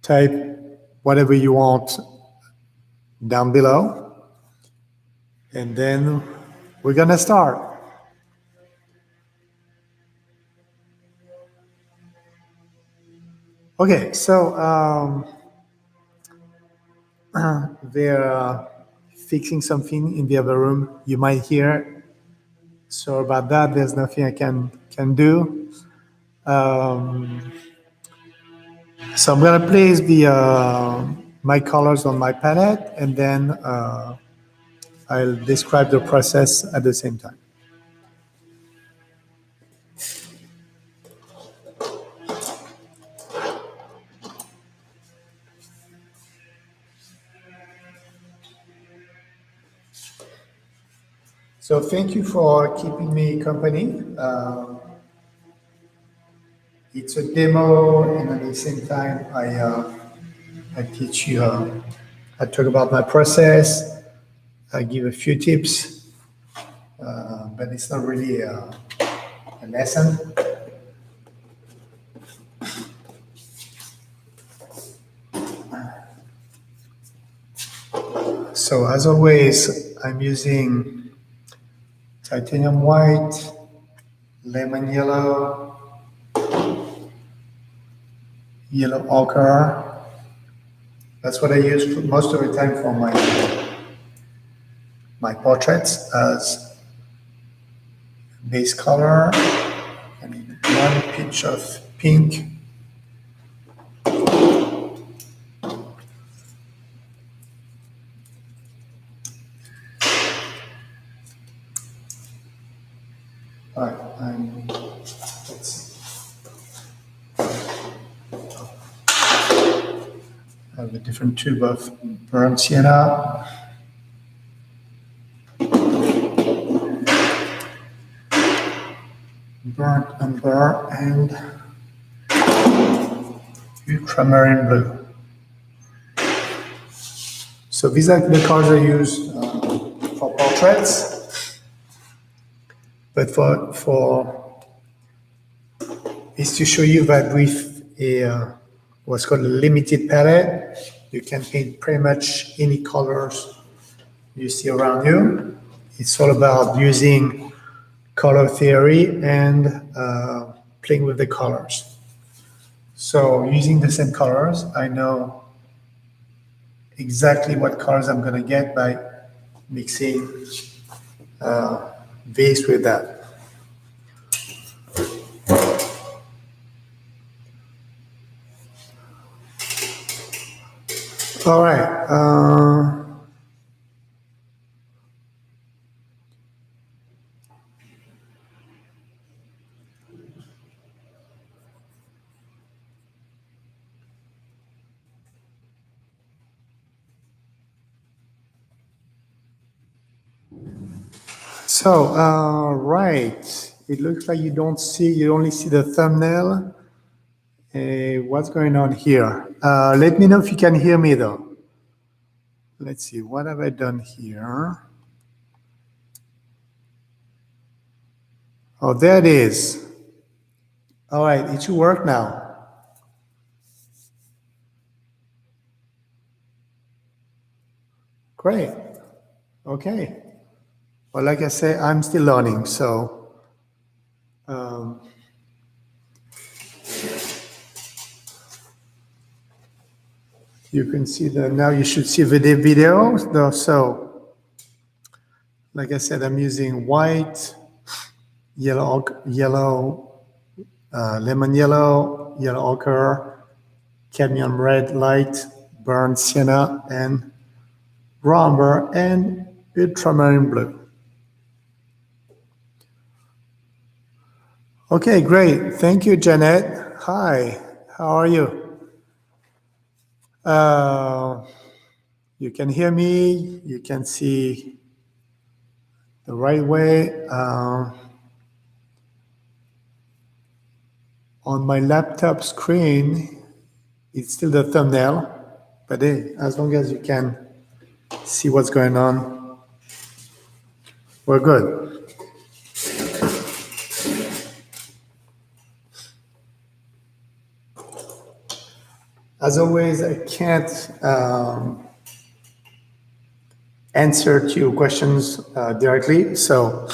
type whatever you want down below. And then we're gonna start. Okay, so they're fixing something in the other room. You might hear. So about that, there's nothing I can do. So I'm gonna place the my colors on my palette, and then I'll describe the process at the same time. So thank you for keeping me company. It's a demo, and at the same time, I teach you. I talk about my process. I give a few tips, but it's not really a lesson. So as always, I'm using titanium white, lemon yellow, yellow ochre. That's what I use most of the time for my portraits as base color. I need one pinch of pink. All right, let's see. I have a different tube of burnt sienna. Burnt umber and ultramarine blue. So these are the colors I use for portraits, but for is to show you that with a what's called a limited palette, you can paint pretty much any colors you see around you. It's all about using color theory and playing with the colors. So using the same colors, I know exactly what colors I'm going to get by mixing this with that. All right. So, right. It looks like you only see the thumbnail. What's going on here? Let me know if you can hear me though. Let's see, what have I done here? Oh, there it is. All right, it should work now. Great. Okay. Well, like I say, I'm still learning, so you can see now you should see the video. So, like I said, I'm using white, yellow, lemon yellow, yellow ochre, cadmium red light, burnt sienna, and raw umber, and ultramarine blue. Okay, great. Thank you, Janet. Hi, how are you? You can hear me. You can see the right way. On my laptop screen, it's still the thumbnail, but hey, as long as you can see what's going on, we're good. As always, I can't answer to your questions directly. So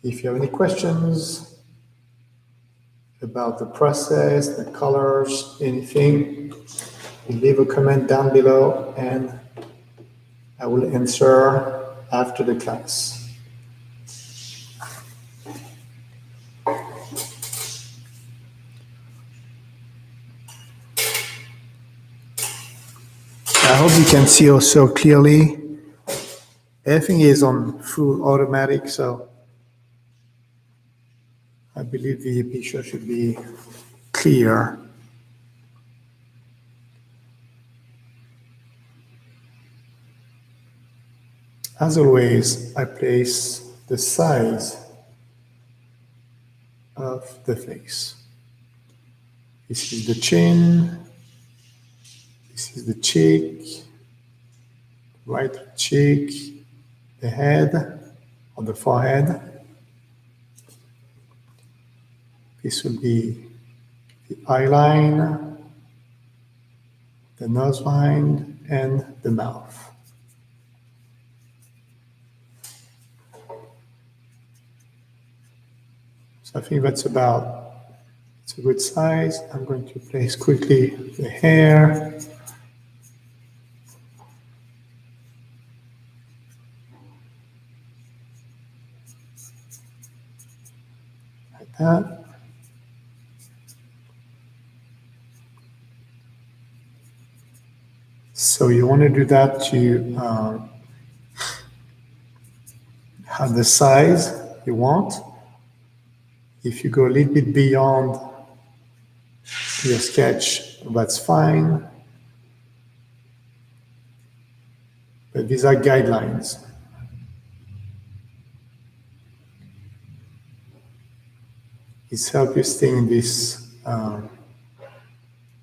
if you have any questions about the process, the colors, anything, you leave a comment down below and I will answer after the class. I hope you can see also clearly. Everything is on full automatic, so I believe the picture should be clear. As always, I place the size of the face. This is the chin, this is the cheek, right cheek, the head or the forehead. This will be the eye line, the nose line, and the mouth. So I think that's it's a good size. I'm going to place quickly the hair. Like that. So you want to do that to have the size you want. If you go a little bit beyond your sketch, that's fine. But these are guidelines. It's help you stay in this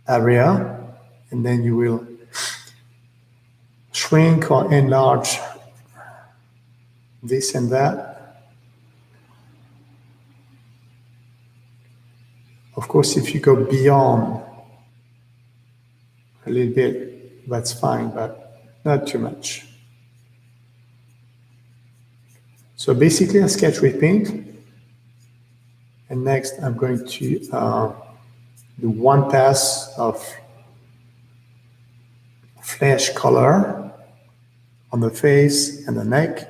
area, and then you will shrink or enlarge this and that. Of course, if you go beyond a little bit, that's fine, but not too much. So basically a sketch with paint. And next I'm going to do one pass of flesh color on the face and the neck.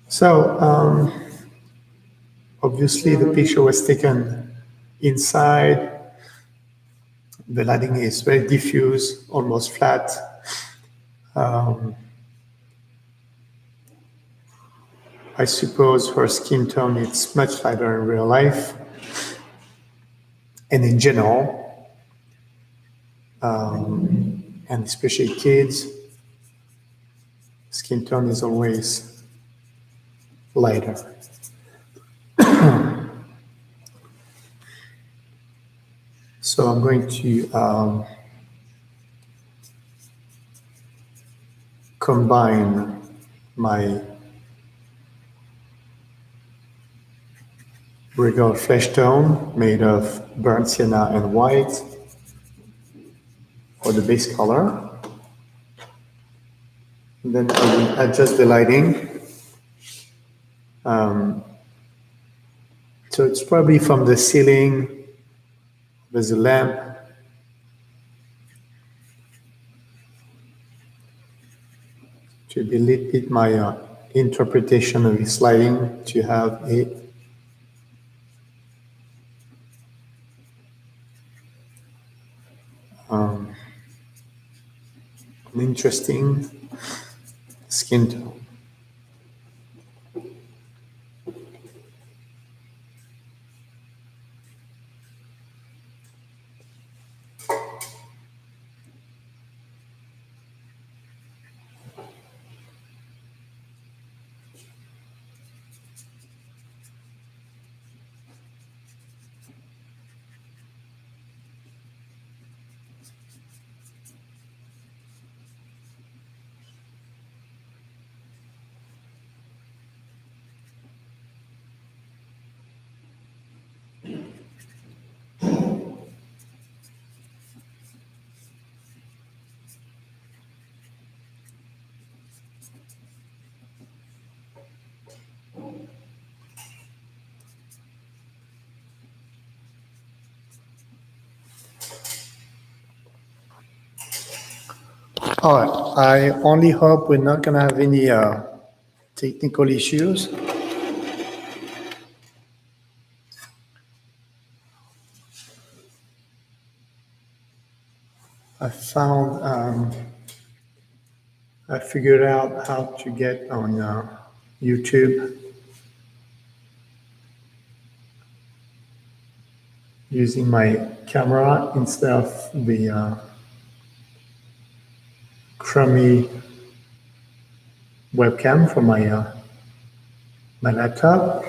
So obviously the picture was taken inside. The lighting is very diffuse, almost flat. I suppose her skin tone is much lighter in real life. And in general, and especially kids, skin tone is always lighter. So I'm going to combine my regular flesh tone made of burnt sienna and white for the base color. And then I will adjust the lighting. So it's probably from the ceiling. There's a lamp. To be a little bit my interpretation of this lighting, to have an interesting skin tone. All right, I only hope we're not gonna have any technical issues. I found, I figured out how to get on YouTube using my camera instead of the crummy webcam from my laptop.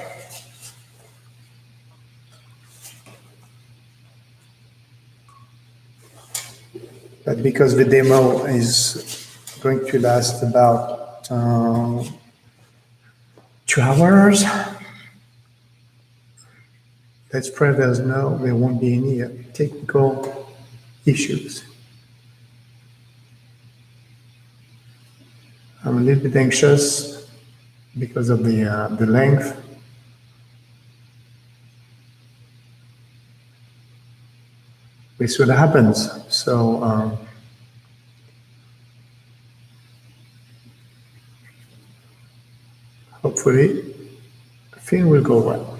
But because the demo is going to last about 2 hours, let's pray there won't be any technical issues. I'm a little bit anxious because of the length. We see what happens. So hopefully, things will go well.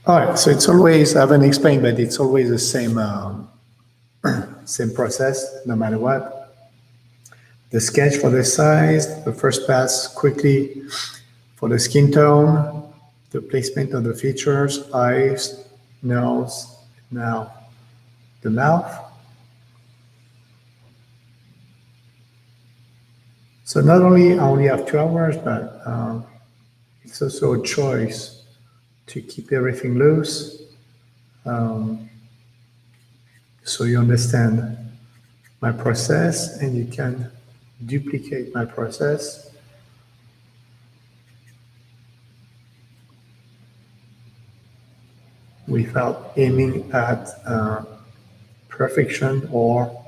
All right, so it's always, I haven't explained, but it's always the same, same process, no matter what. The sketch for the size, the first pass quickly for the skin tone, the placement of the features, eyes, nose, now the mouth. So not only I only have 2 hours, but it's also a choice to keep everything loose, so you understand my process and you can duplicate my process. Without aiming at perfection or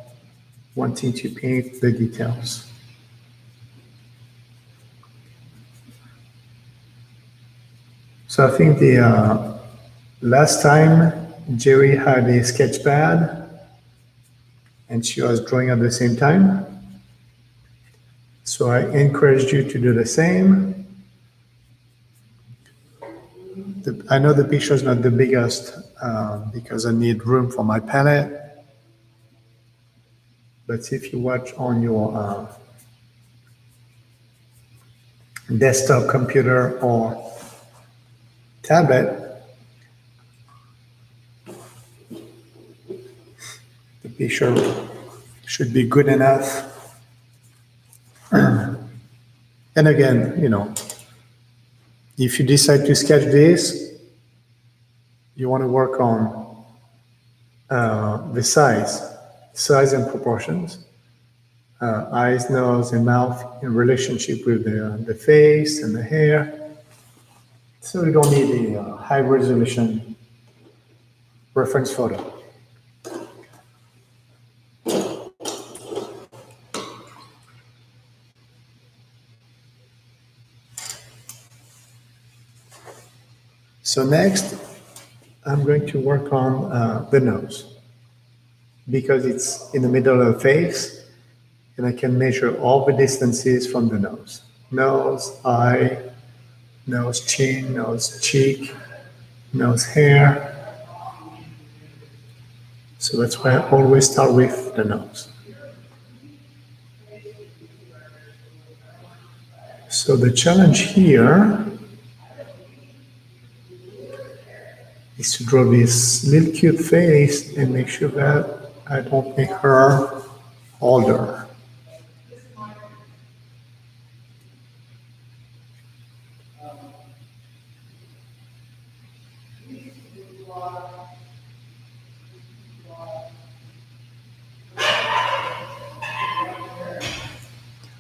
wanting to paint the details. So I think the last time Jerry had a sketch pad and she was drawing at the same time. So I encouraged you to do the same. I know the picture is not the biggest because I need room for my palette. But if you watch on your desktop computer or tablet, the picture should be good enough. And again, if you decide to sketch this, you want to work on the size and proportions, eyes, nose, and mouth in relationship with the face and the hair. So you don't need a high resolution reference photo. So next, I'm going to work on the nose because it's in the middle of the face and I can measure all the distances from the nose. Nose, eye, nose, chin, nose, cheek, nose, hair. So that's why I always start with the nose. So the challenge here is to draw this little cute face and make sure that I don't make her older.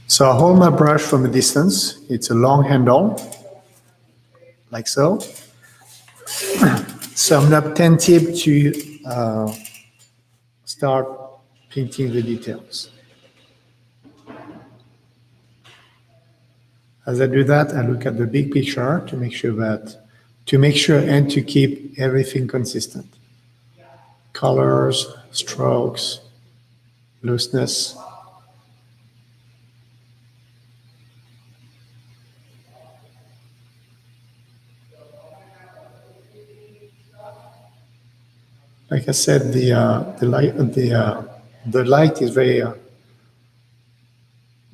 So I hold my brush from a distance. It's a long handle, like so. So I'm not attentive to start painting the details. As I do that, I look at the big picture to make sure and to keep everything consistent. Colors, strokes, looseness. Like I said, the light is very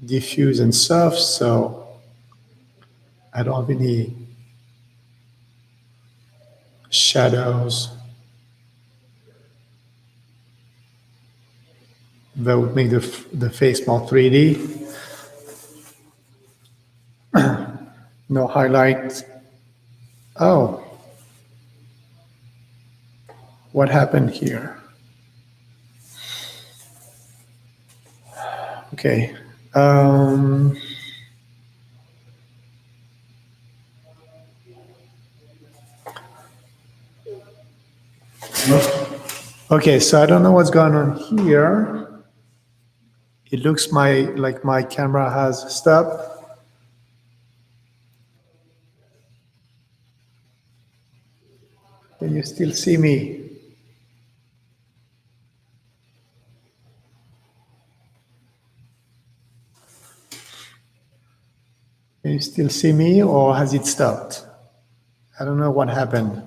diffuse and soft, so I don't have any shadows that would make the face more 3D. No highlight. Oh, what happened here? Okay. Okay, so I don't know what's going on here. It looks like my camera has stopped. Can you still see me? Can you still see me, or has it stopped? I don't know what happened.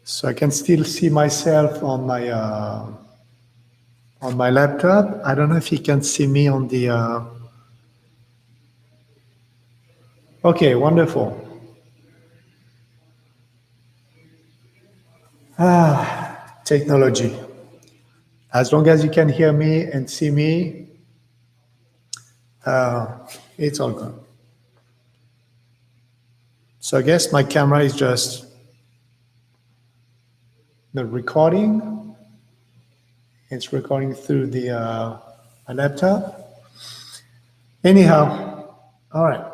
So I can still see myself on my laptop. I don't know if you can see me on the. Okay, wonderful. Technology. As long as you can hear me and see me, it's all good. So I guess my camera is just the recording. It's recording through my laptop. Anyhow, all right.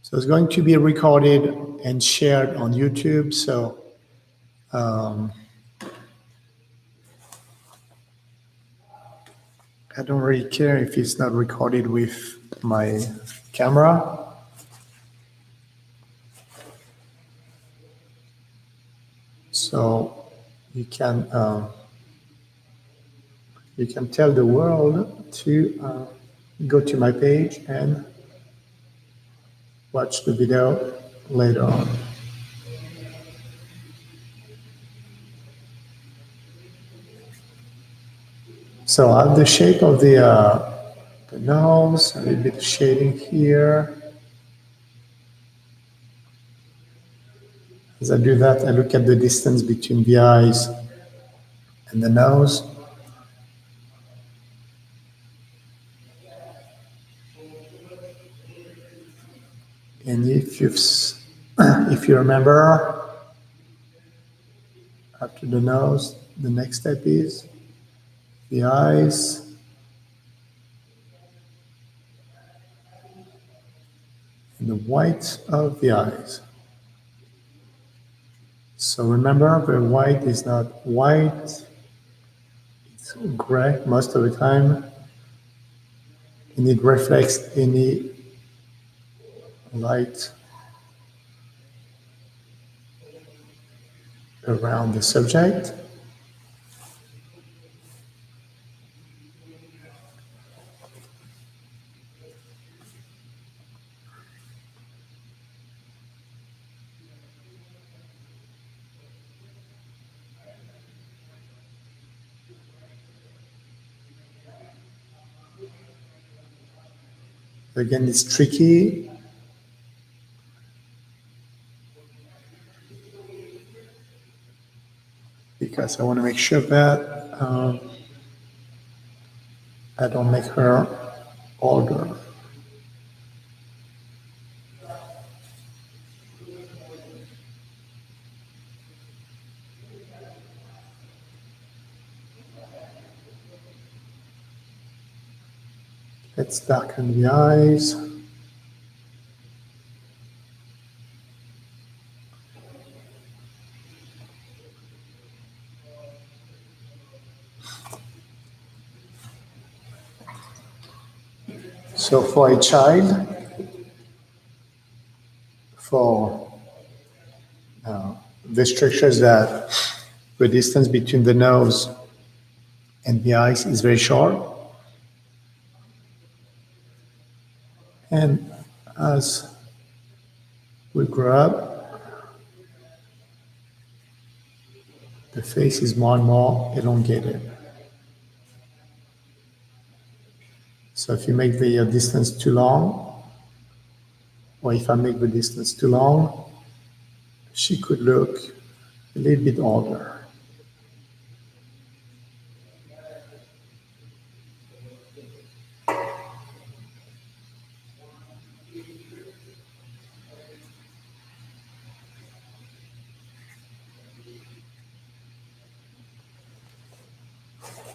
So it's going to be recorded and shared on YouTube. So I don't really care if it's not recorded with my camera. So you can tell the world to go to my page and watch the video later on. So I have the shape of the nose, a little bit of shading here. As I do that, I look at the distance between the eyes and the nose. And if you remember, after the nose, the next step is the eyes. And the white of the eyes. So remember, the white is not white, it's gray most of the time, and it reflects any light around the subject. Again, it's tricky. Because I want to make sure that I don't make her older. Let's darken the eyes. So for a child, for the structures that the distance between the nose and the eyes is very short. And as we grow up, the face is more and more elongated. So if you make the distance too long, or if I make the distance too long, she could look a little bit older.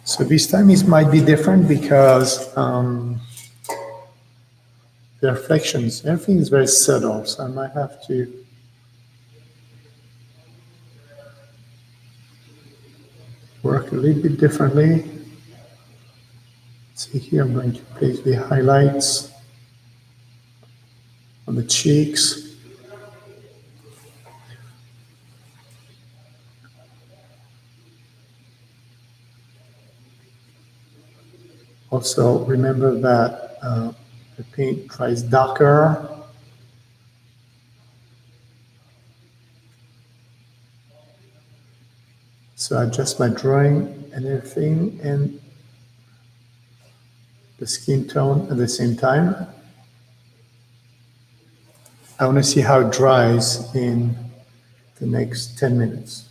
So this time it might be different because the reflections, everything is very subtle, so I might have to work a little bit differently. See here, I'm going to place the highlights on the cheeks. Also, remember that the paint dries darker. So I adjust my drawing and everything and the skin tone at the same time. I want to see how it dries in the next 10 minutes.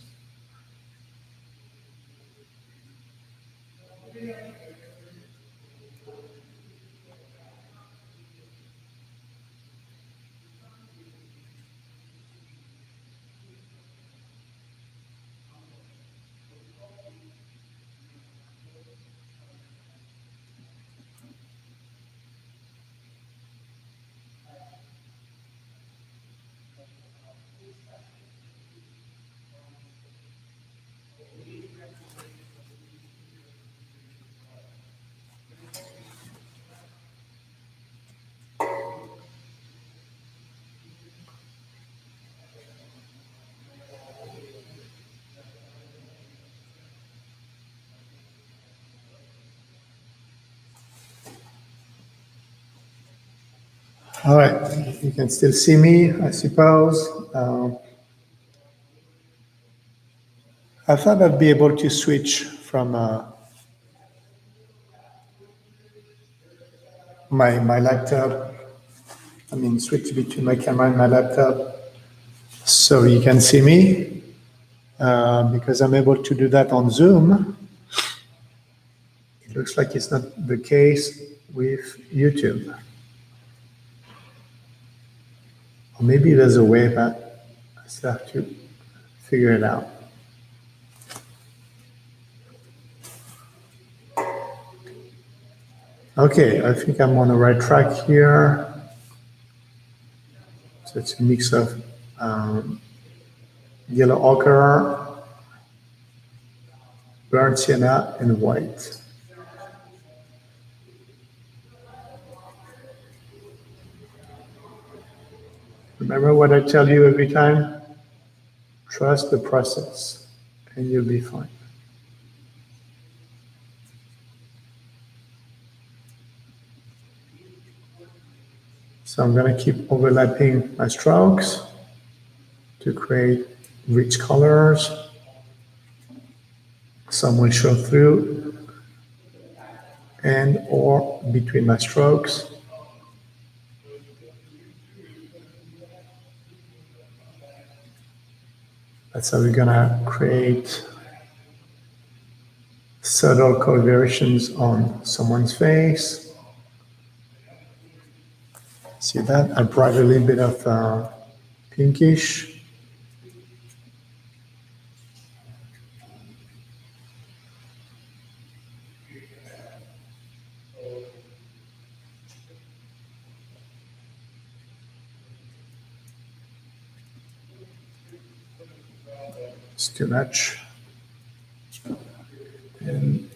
All right, you can still see me, I suppose. I thought I'd be able to switch from my laptop, switch between my camera and my laptop so you can see me, because I'm able to do that on Zoom. It looks like it's not the case with YouTube. Or maybe there's a way, but I still have to figure it out. Okay, I think I'm on the right track here. So it's a mix of yellow ochre, burnt sienna, and white. Remember what I tell you every time? Trust the process, and you'll be fine. So I'm going to keep overlapping my strokes to create rich colors. Some will show through and or between my strokes. That's how we're going to create subtle color variations on someone's face. See that? I brought a little bit of pinkish. It's too much. And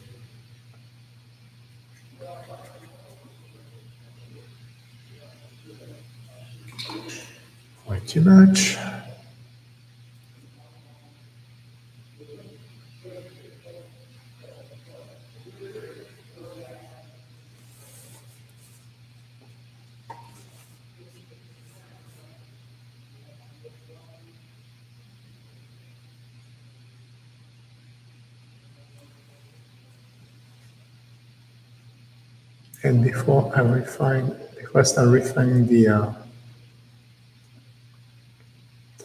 too much. And before I start refining the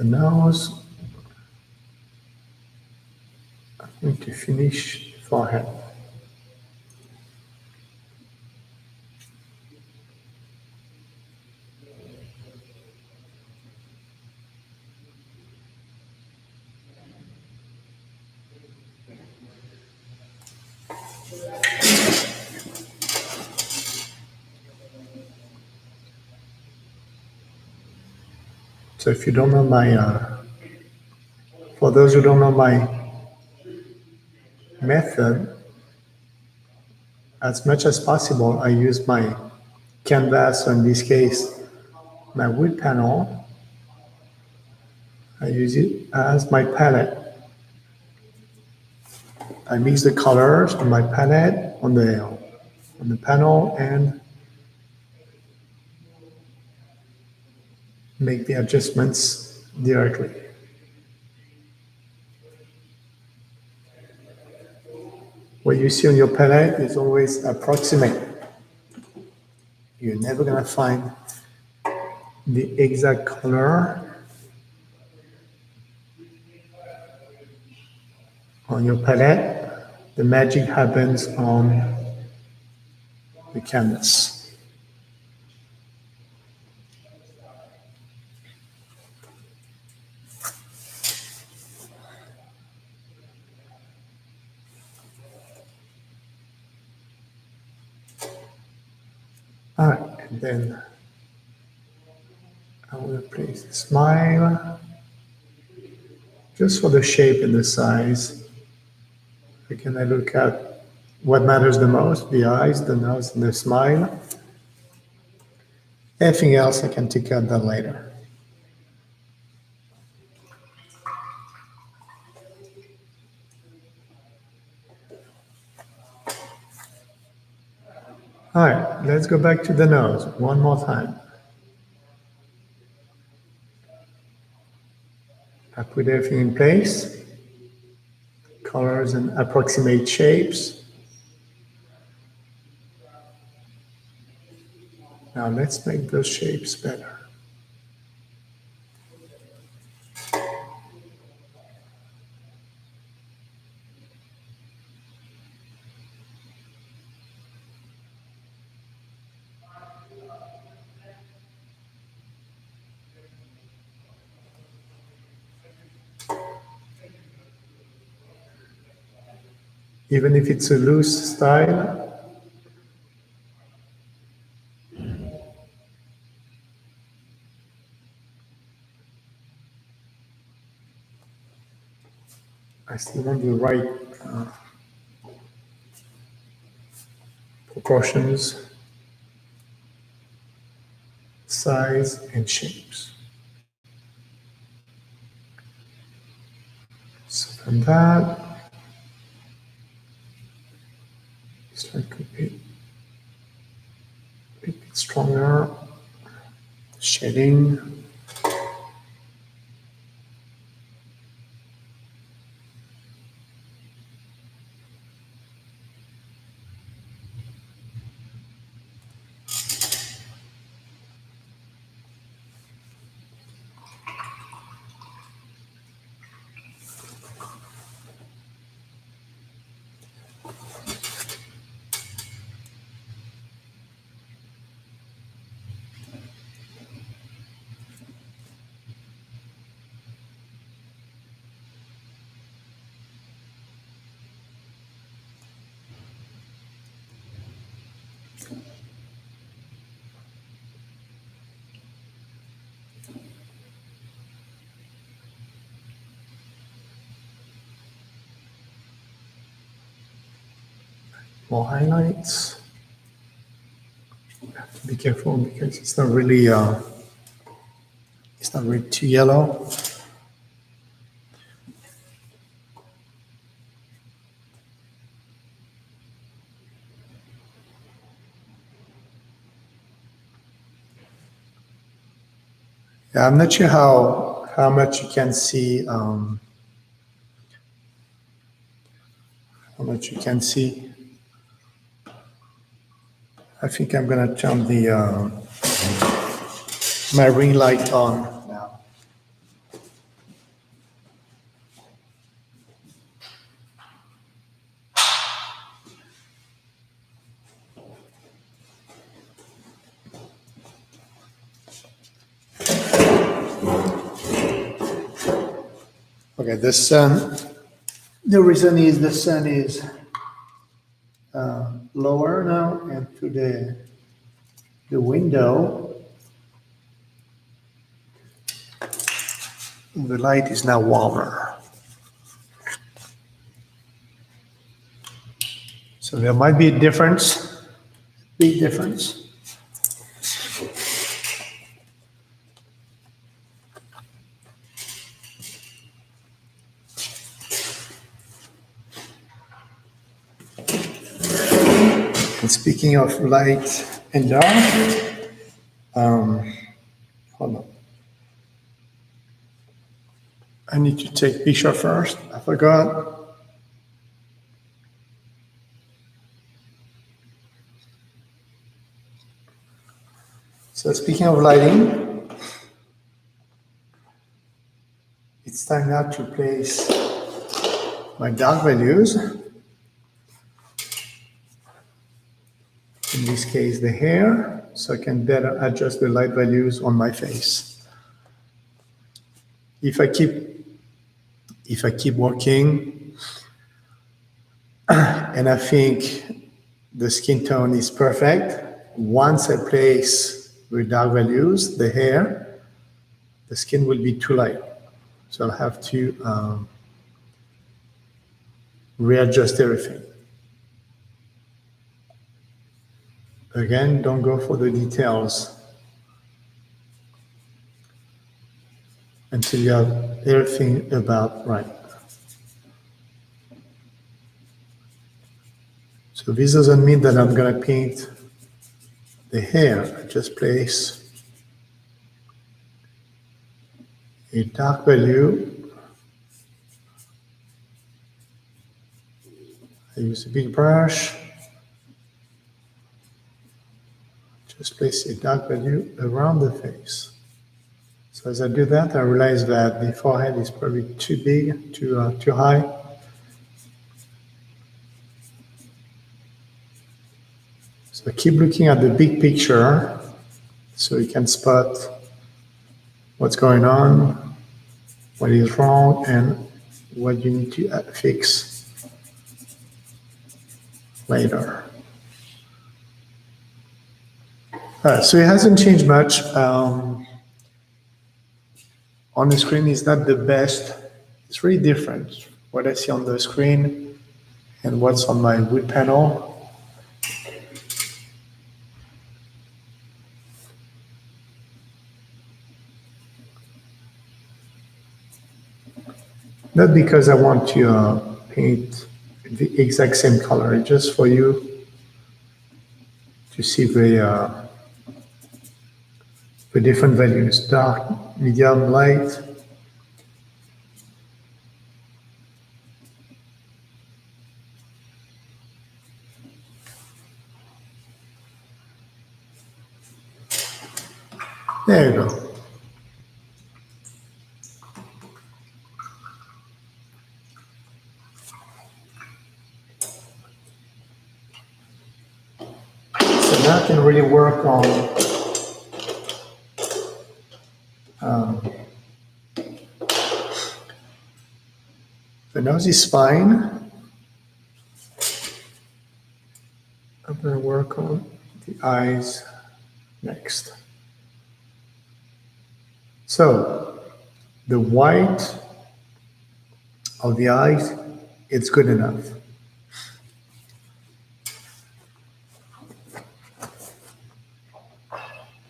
nose, I'm going to finish forehead. So if you don't know for those who don't know my method, as much as possible, I use my canvas, or in this case, my wood panel. I use it as my palette. I mix the colors on my palette, on the panel, and make the adjustments directly. What you see on your palette is always approximate. You're never gonna find the exact color on your palette. The magic happens on the canvas. All right, and then I will place a smile just for the shape and the size. Again, I look at what matters the most: the eyes, the nose, and the smile. Anything else I can take out that later. All right, let's go back to the nose one more time. I put everything in place, colors and approximate shapes. Now let's make those shapes better. Even if it's a loose style, I still want the right proportions, size, and shapes. So from that, start to be a bit stronger, shading. More highlights. You have to be careful because it's It's not really too yellow. Yeah, I'm not sure how much you can see. How much you can see. I think I'm gonna turn the my ring light on now. Okay, the sun. The reason is the sun is lower now, and through the window, the light is now warmer. So there might be a difference, big difference. And speaking of light and dark, hold on. I need to take picture first. I forgot. So speaking of lighting, it's time now to place my dark values. In this case, the hair, so I can better adjust the light values on my face. If I keep working, and I think the skin tone is perfect, once I place the dark values, the hair, the skin will be too light. So I'll have to readjust everything. Again, don't go for the details until you have everything about right. So this doesn't mean that I'm gonna paint the hair. I just place a dark value. I use a big brush. Just place a dark value around the face. So as I do that, I realize that the forehead is probably too big, too high. So keep looking at the big picture so you can spot what's going on, what is wrong, and what you need to fix later. So it hasn't changed much. On the screen is not the best. It's really different what I see on the screen and what's on my wood panel. Not because I want to paint the exact same color, it's just for you to see the different values, dark, medium, light. There you go. So now I can really work on the nose is fine. I'm going to work on the eyes next. So the white of the eyes, it's good enough.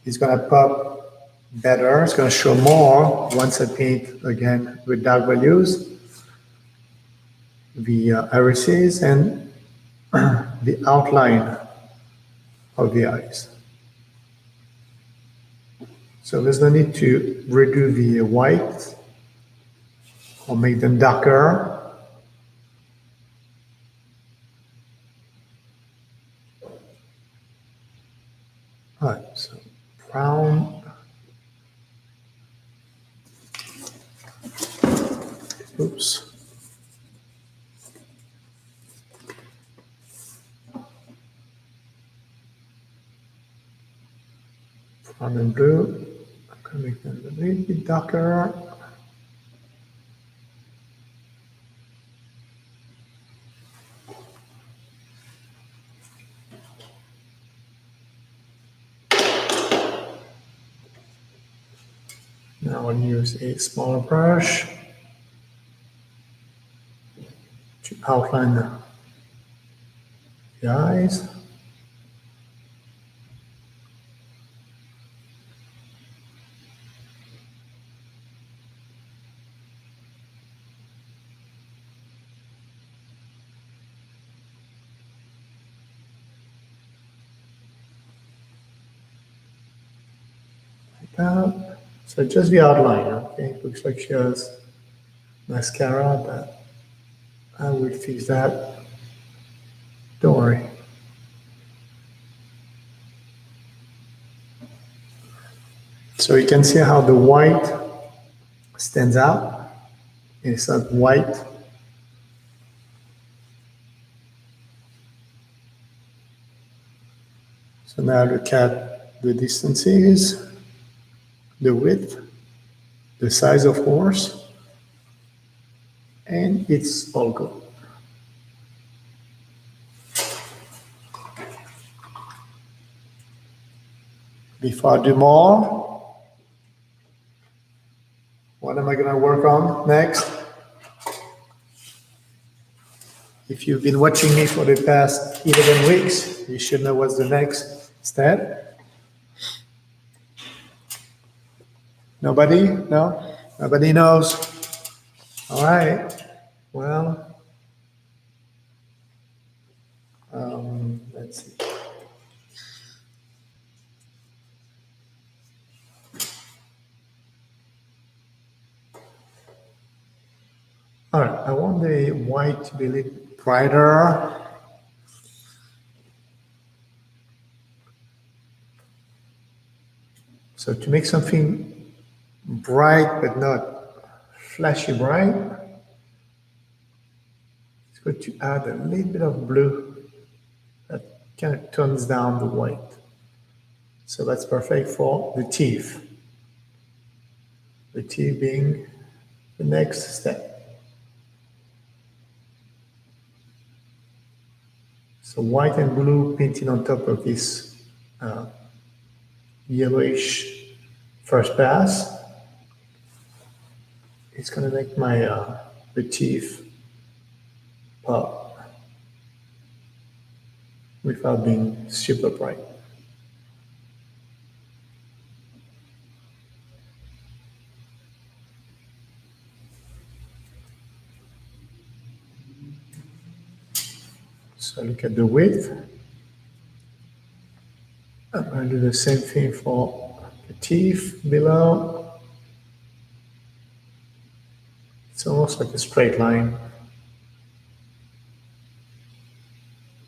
It's going to pop better. It's going to show more once I paint again with dark values, the irises and the outline of the eyes. So there's no need to redo the white or make them darker. All right, so brown. Oops. Brown and blue. I'm going to make them a little bit darker. Now I'll use a smaller brush to outline the eyes. Like that. So just the outline, okay? It looks like she has mascara, but I will fix that. Don't worry. So you can see how the white stands out. It's not white. So now look at the distances, the width, the size of course, and it's all good. Before I do more, what am I going to work on next? If you've been watching me for the past 11 weeks, you should know what's the next step. Nobody? No? Nobody knows? All right. Well, let's see. All right, I want the white to be a little brighter. So to make something bright but not flashy bright, it's good to add a little bit of blue that kind of tones down the white. So that's perfect for the teeth. The teeth being the next step. So white and blue painted on top of this yellowish first pass. It's going to make my the teeth pop without being super bright. So look at the width. I'm going to do the same thing for the teeth below. It's almost like a straight line.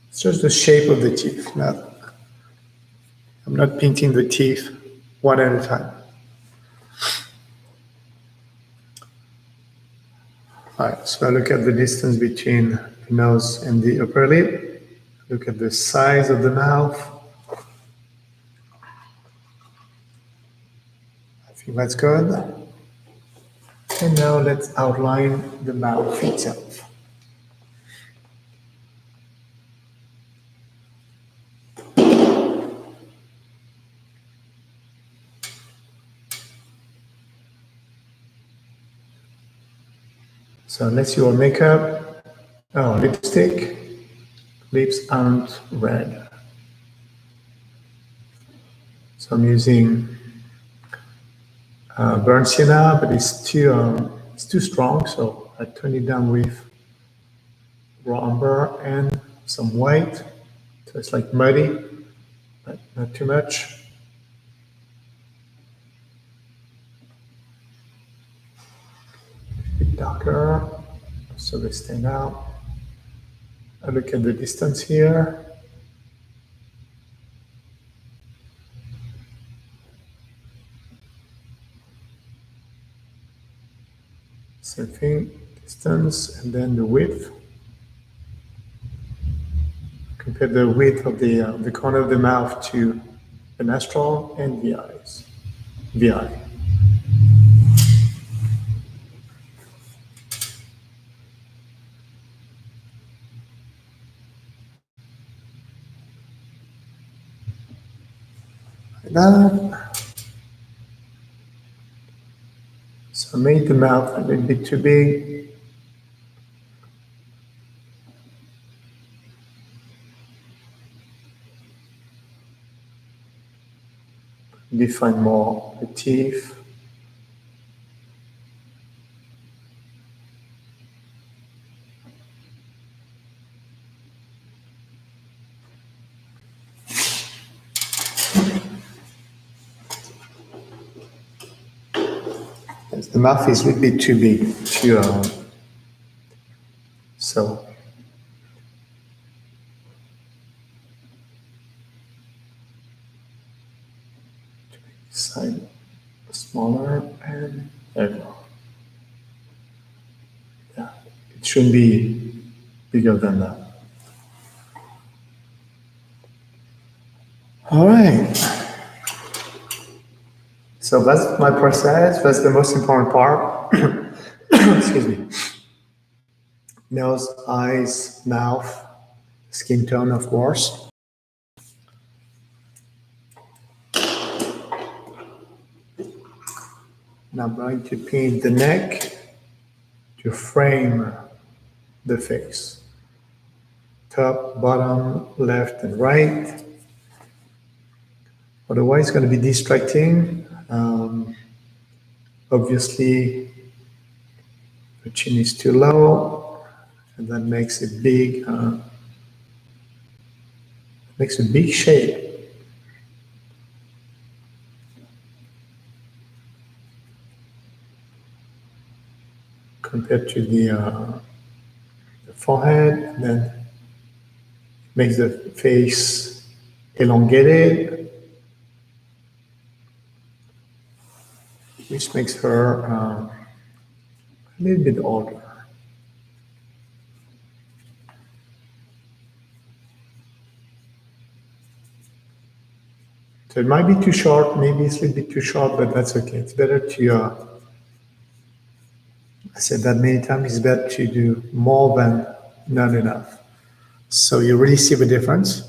It's just the shape of the teeth. I'm not painting the teeth one at a time. All right, so I look at the distance between the nose and the upper lip. Look at the size of the mouth. I think that's good. And now let's outline the mouth itself. So unless you wear makeup, lipstick, lips aren't red. So I'm using burnt sienna, but it's too strong, so I turn it down with raw umber and some white, so it's like muddy, but not too much. A bit darker, so they stand out. I look at the distance here. Same thing, distance, and then the width. Compare the width of the corner of the mouth to the nostril and the eyes. The eye. Like that. So I made the mouth a little bit too big. Define more the teeth. The mouth is a little bit too big, so side smaller, and there you go. Yeah, it shouldn't be bigger than that. All right. So that's my process. That's the most important part. Excuse me. Nose, eyes, mouth, skin tone, of course. Now I'm going to paint the neck to frame the face. Top, bottom, left, and right. Otherwise, it's going to be distracting. Obviously, the chin is too low, and that makes a big shape. Compared to the forehead, and then makes the face elongated, which makes her a little bit older. So it might be too short, maybe it's a little bit too short, but that's okay. It's better to, I said that many times, it's better to do more than not enough. So you really see the difference,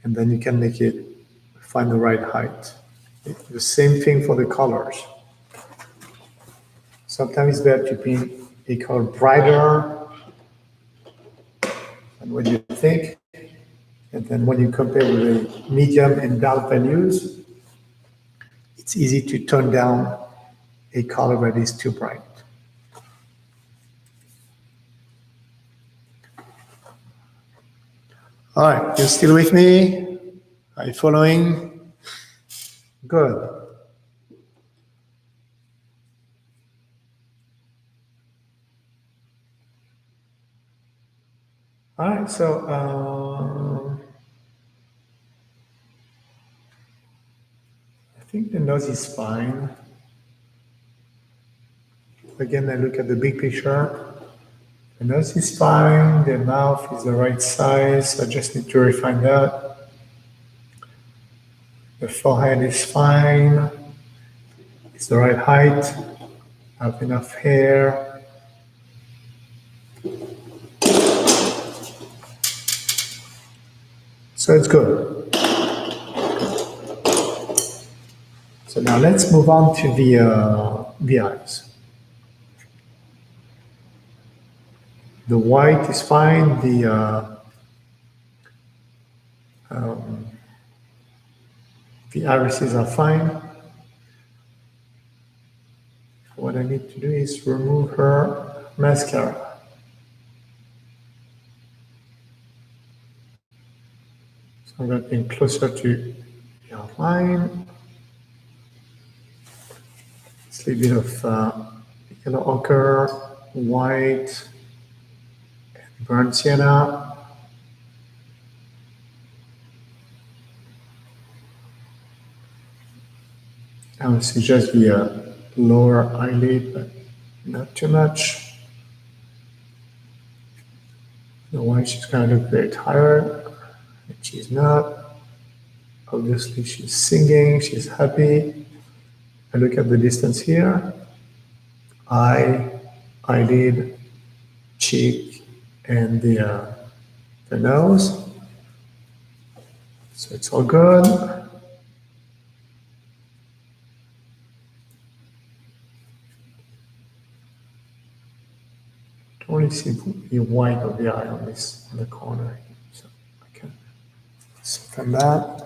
and then you can find the right height. The same thing for the colors. Sometimes it's better to paint a color brighter than what you think. And then when you compare with the medium and dark values, it's easy to tone down a color that is too bright. All right, you're still with me? Are you following? Good. All right, so I think the nose is fine. Again, I look at the big picture. The nose is fine, the mouth is the right size, I just need to refine that. The forehead is fine, it's the right height, I have enough hair. So it's good. So now let's move on to the eyes. The white is fine, the irises are fine. what I need to do is remove her mascara. So I'm going to bring closer to the outline. It's a little bit of yellow ochre, white, and burnt sienna. I would suggest the lower eyelid, but not too much. Otherwise, she's going to look very tired, and she's not. Obviously, she's singing, she's happy. I look at the distance here. Eye, eyelid, cheek, and the nose. So it's all good. Don't really see the white of the eye on the corner, so I can soften that.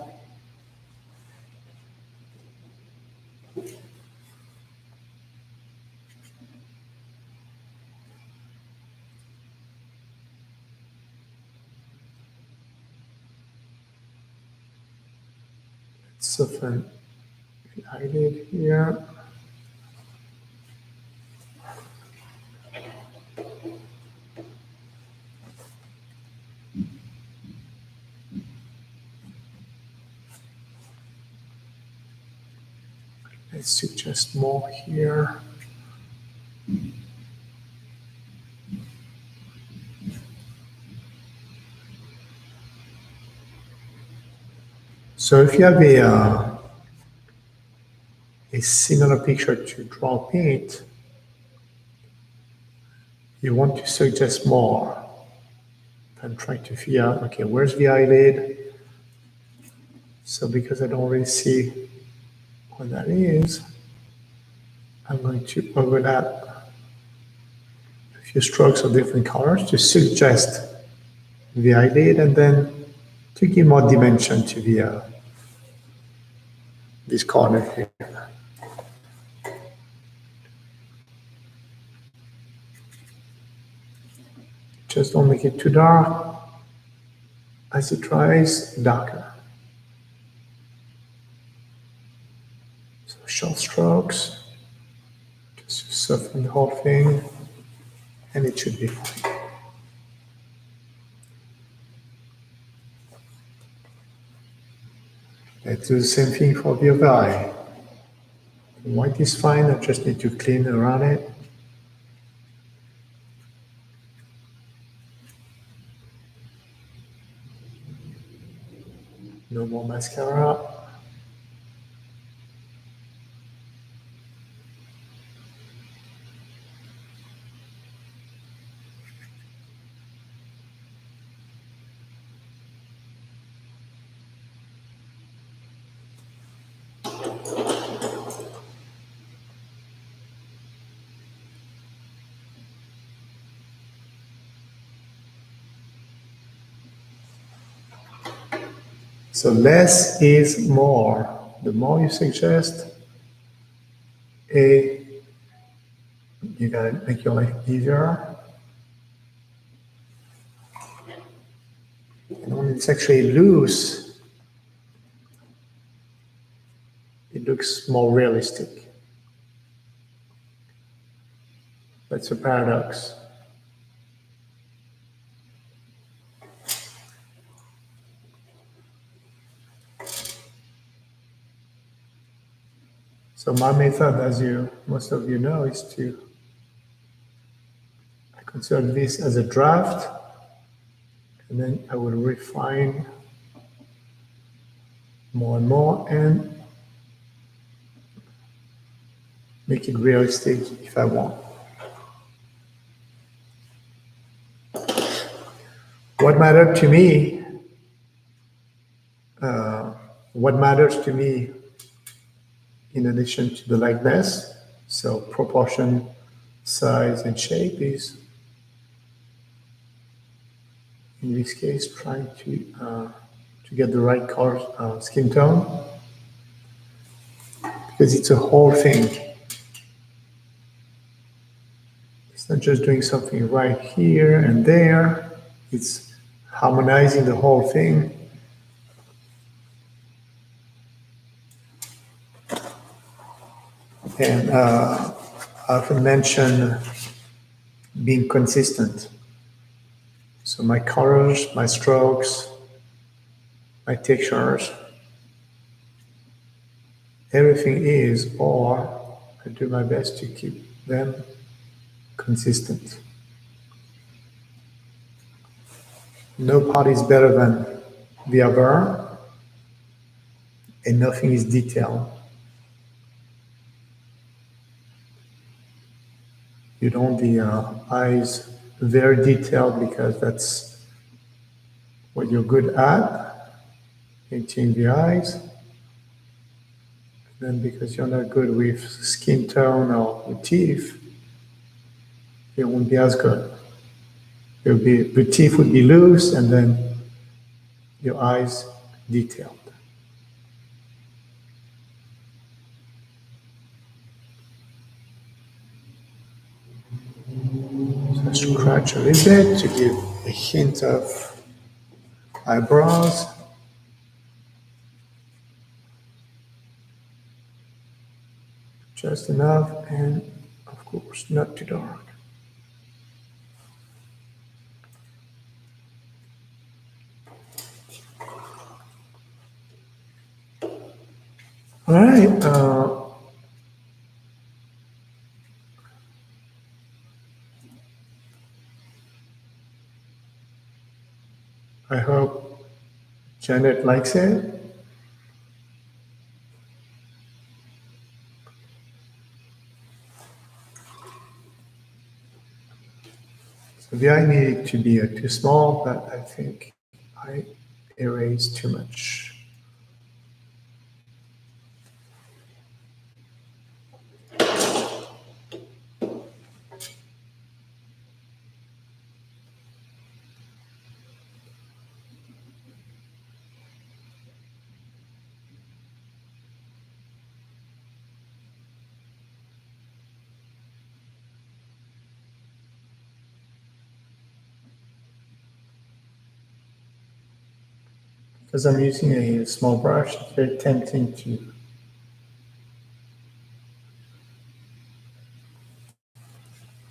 Soften the eyelid here. Let's suggest more here. So if you have a similar picture to draw paint, you want to suggest more and try to figure out, okay, where's the eyelid? So because I don't really see what that is, I'm going to overlap a few strokes of different colors to suggest the eyelid and then to give more dimension to the this corner here. Just don't make it too dark. As it dries, darker. So short strokes, just to soften the whole thing, and it should be fine. Let's do the same thing for the other eye. White is fine, I just need to clean around it. No more mascara. So less is more. The more you suggest, you're gonna make your life easier. And when it's actually loose, it looks more realistic. That's a paradox. So my method, as most of you know, is I consider this as a draft, and then I will refine more and more and make it realistic if I want. What matters to me, in addition to the likeness, so proportion, size, and shape, is, in this case, trying to get the right color, skin tone, because it's a whole thing. It's not just doing something right here and there, it's harmonizing the whole thing. And I often mention being consistent. So my colors, my strokes, my textures, everything is, or I do my best to keep them consistent. No part is better than the other, and nothing is detailed. You don't want the eyes very detailed because that's what you're good at, painting the eyes. Then because you're not good with skin tone or the teeth, it won't be as good. The teeth would be loose and then your eyes detailed. So I scratch a little bit to give a hint of eyebrows. Just enough, and of course, not too dark. All right. I hope Janet likes it. So the eye needed to be too small, but I think I erased too much. Because I'm using a small brush, it's very tempting to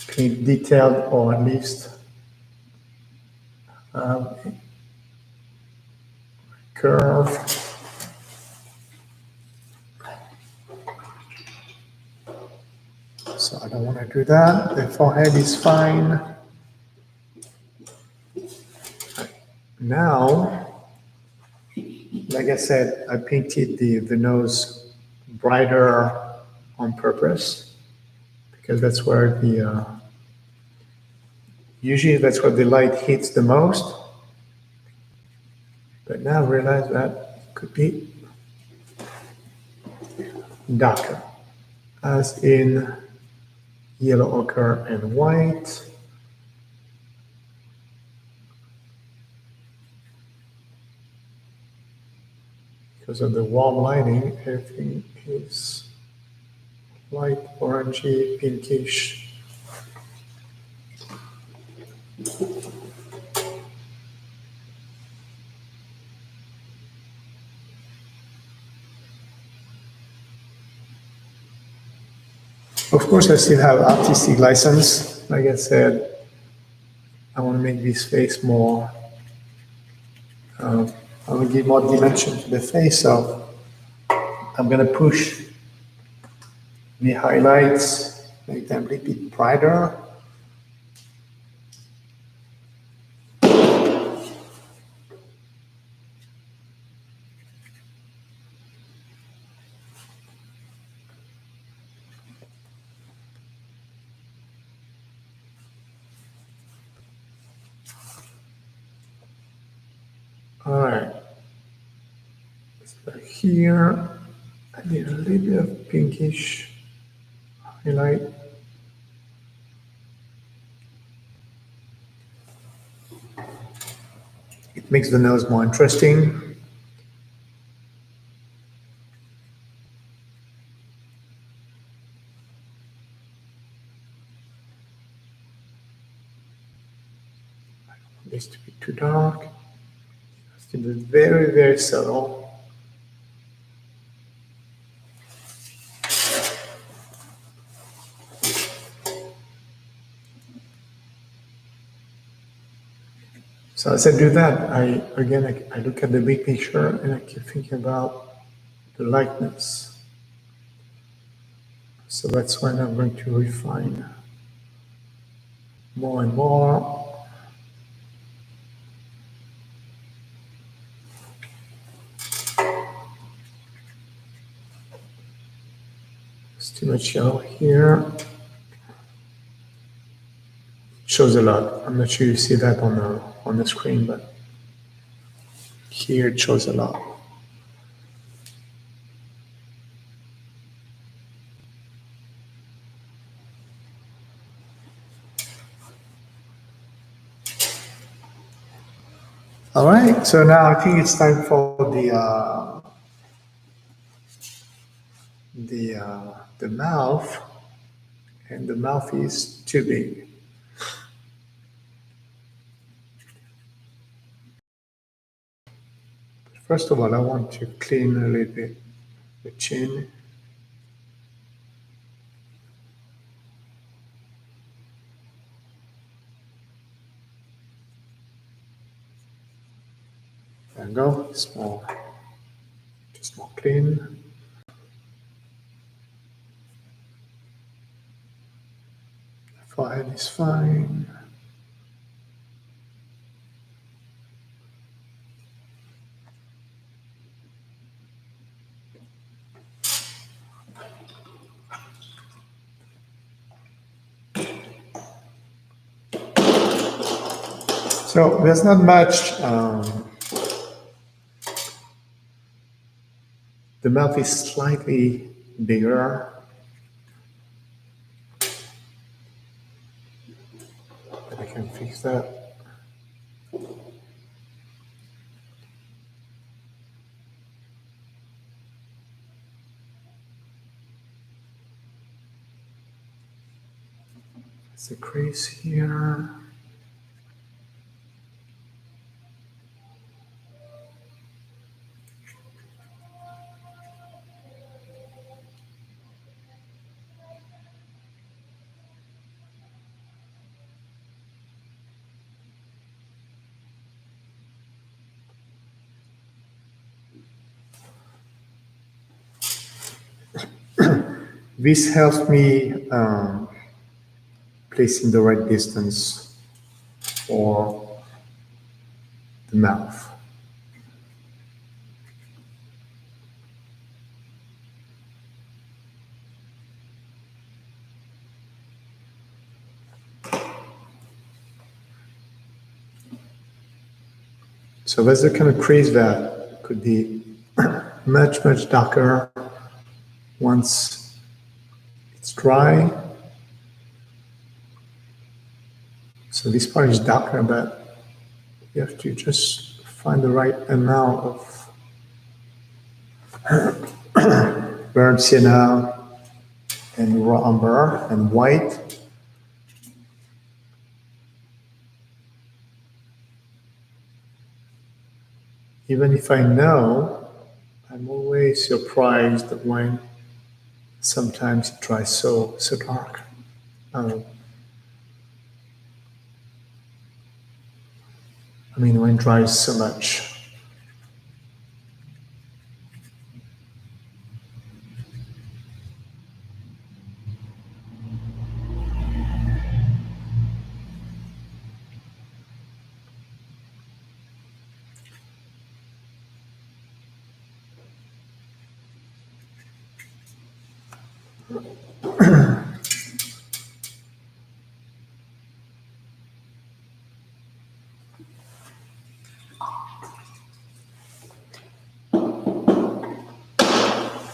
paint detailed or at least curve. So I don't want to do that. The forehead is fine. Now, like I said, I painted the nose brighter on purpose because that's where usually that's where the light hits the most. But now I realize that it could be darker, as in yellow ochre and white. Because of the warm lighting, everything is light orangey, pinkish. Of course, I still have artistic license. Like I said, I want to make this face more, I want to give more dimension to the face. So I'm going to push the highlights, make them a little bit brighter. All right. So here, I need a little bit of pinkish highlight. It makes the nose more interesting. This to be too dark. It's to be very, very subtle. So as I do that, I look at the big picture and I keep thinking about the lightness. So that's when I'm going to refine more and more. There's too much yellow here. It shows a lot. I'm not sure you see that on the screen, but here it shows a lot. All right, so now I think it's time for the mouth, and the mouth is too big. First of all, I want to clean a little bit the chin. There we go. It's more, just more clean. The forehead is fine. So there's not much. The mouth is slightly bigger. But I can fix that. There's a crease here. This helps me placing the right distance for the mouth. So that's the kind of crease that could be much, much darker once it's dry. So this part is darker, but you have to just find the right amount of burnt sienna and raw umber and white. Even if I know, I'm always surprised when sometimes it dries so dark. I mean, when it dries so much.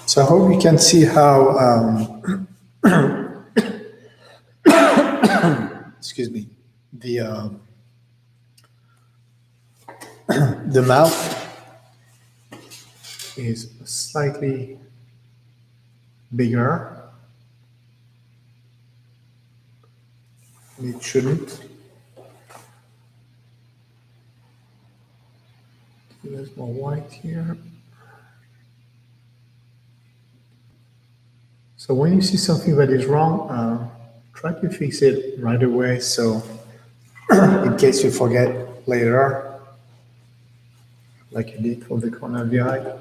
So I hope you can see how, excuse me, the mouth is slightly bigger. It shouldn't. use more white here. So when you see something that is wrong, try to fix it right away. So in case you forget later, like you did for the corner of the eye.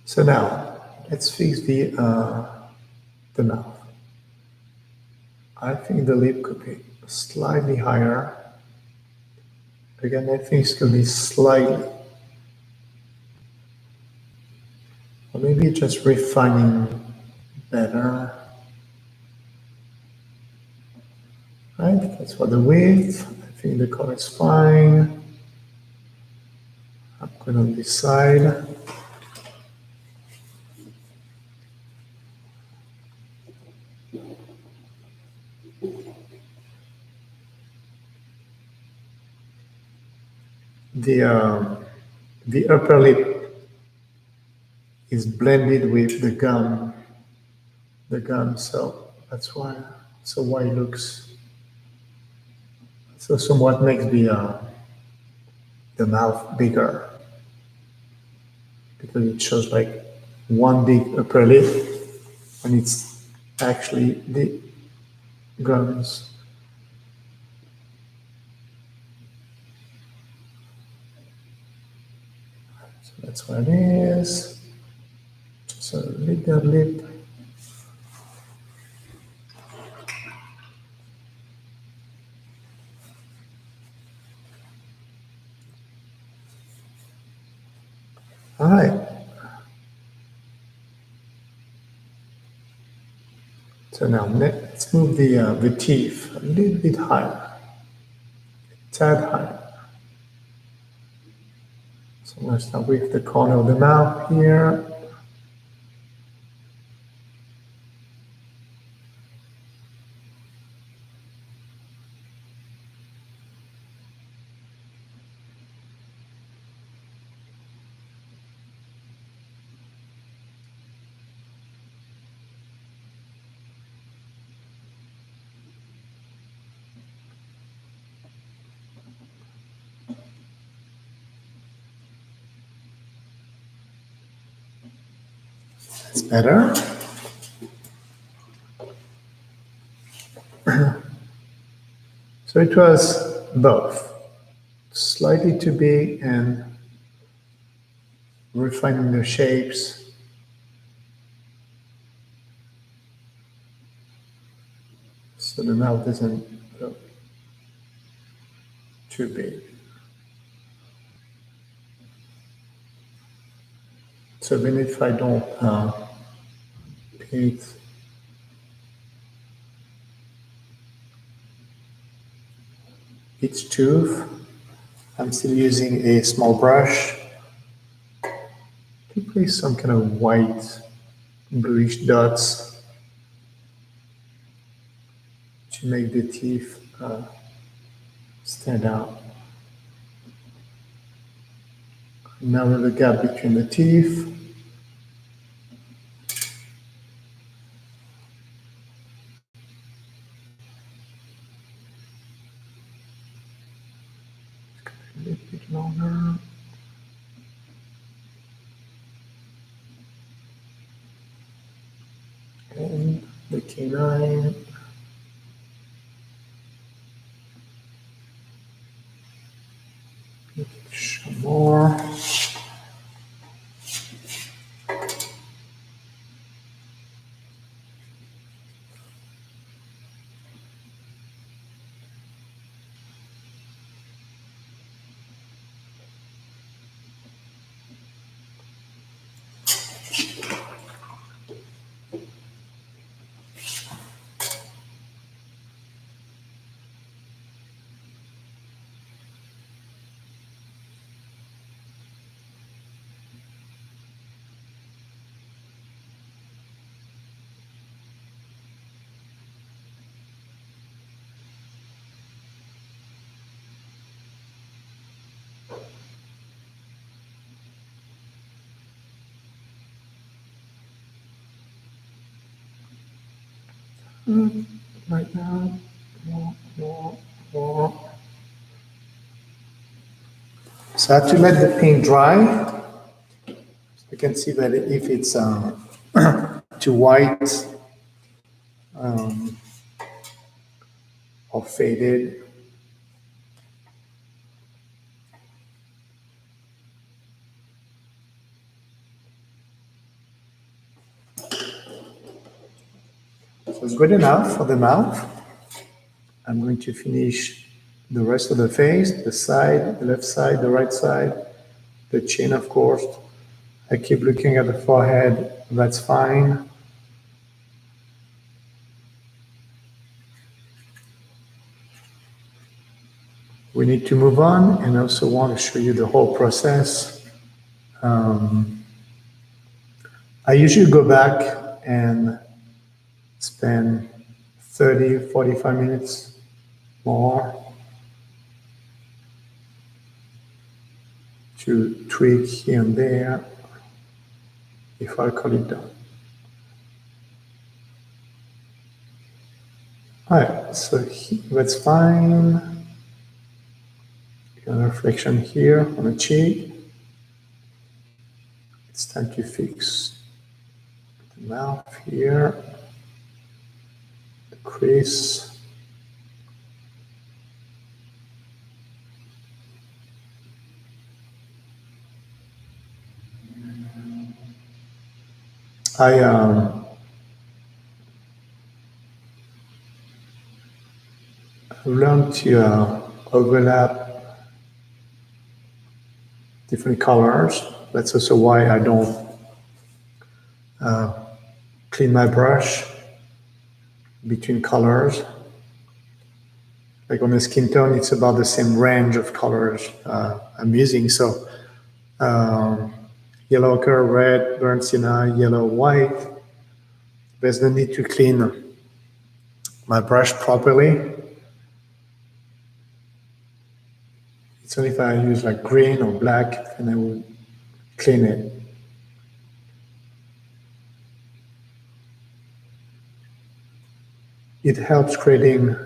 So now let's fix the mouth. I think the lip could be slightly higher. Again, I think it's going to be slightly. Or maybe just refining better. Right, that's for the width. I think the color is fine. I'm going to this side. The upper lip is blended with the gum, so that's why. So why it looks so somewhat makes the mouth bigger because it shows like one big upper lip when it's actually the gums. So that's what it is. Just a little lip. All right. So now let's move the teeth a little bit higher, a tad higher. So I'm going to start with the corner of the mouth here. It's better. So it was both slightly too big and refining the shapes. So the mouth isn't too big. So even if I don't paint each tooth, I'm still using a small brush to place some kind of white, bluish dots to make the teeth stand out. Narrow the gap between the teeth. A little bit longer. And the canine. Some more. Like that. More. So I have to let the paint dry. You can see that if it's too white or faded, so it's good enough for the mouth. I'm going to finish the rest of the face, the side, the left side, the right side, the chin, of course. I keep looking at the forehead, that's fine. We need to move on, and I also want to show you the whole process. I usually go back and spend 30, 45 minutes more to tweak here and there before I call it done. All right, so that's fine. Got a reflection here on the cheek. It's time to fix the mouth here, the crease. I learned to overlap different colors. That's also why I don't clean my brush between colors. Like on the skin tone, it's about the same range of colors I'm using. So yellow ochre, red, burnt sienna, yellow, white. There's no need to clean my brush properly. It's only if I use like green or black, and I will clean it. It helps creating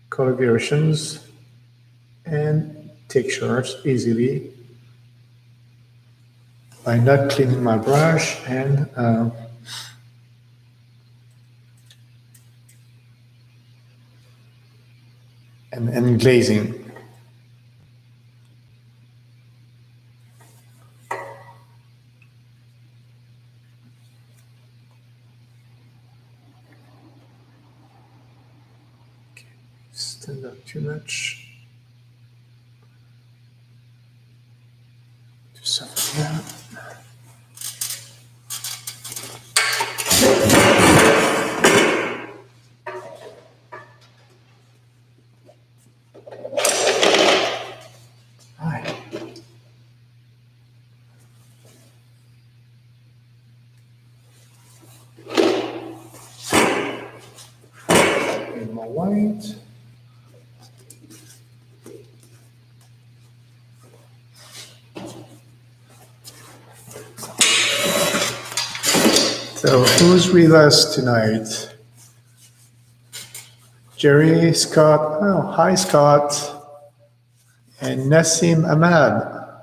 color variations and textures easily by not cleaning my brush and glazing. Okay, stand up too much. Do something there. More white. So who's with us tonight? Jerry, Scott, oh, hi Scott, and Nassim Ahmad.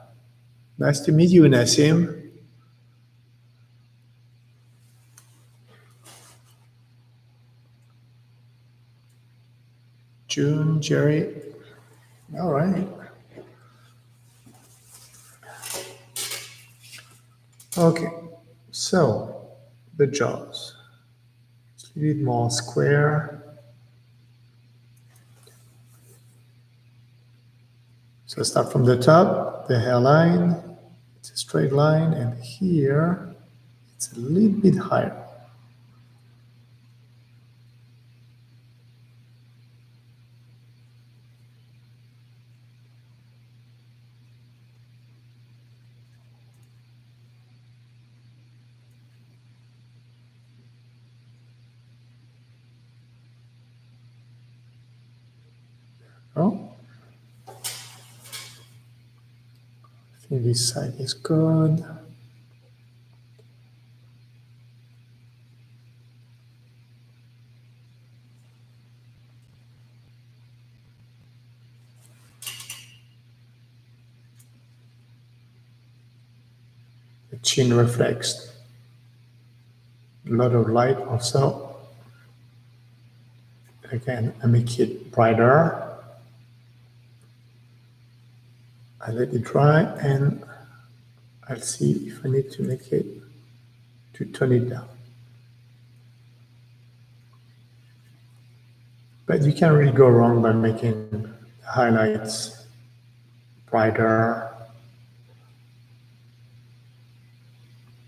Nice to meet you, Nassim. June, Jerry. All right. Okay, so the jaws. It's a little bit more square. So start from the top, the hairline. It's a straight line, and here it's a little bit higher. Oh, I think this side is good. chin reflects a lot of light also. Again, I make it brighter. I let it dry and I'll see if I need to make it, to tone it down. But you can't really go wrong by making the highlights brighter.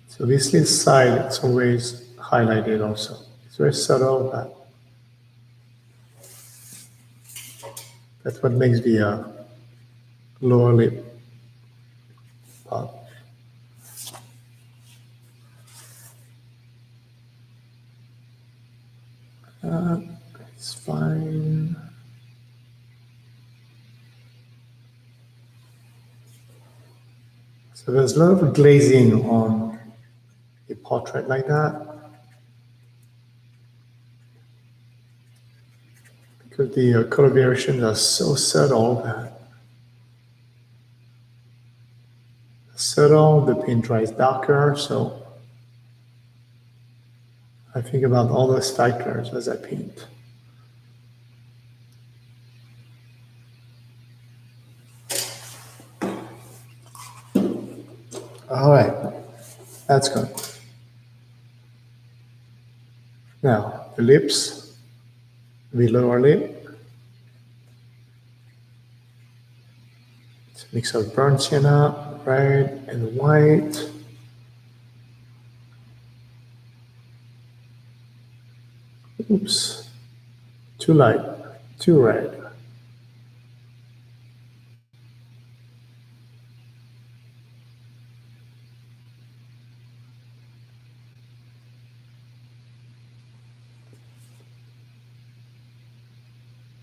So this little side, it's always highlighted also. It's very subtle, but that's what makes the lower lip pop. It's fine. So there's a lot of glazing on a portrait like that, because the color variations are so subtle that the paint dries darker, so I think about all those factors as I paint. All right, that's good. Now, the lips, the lower lip. It's a mix of burnt sienna, red, and white. Oops, too light, too red.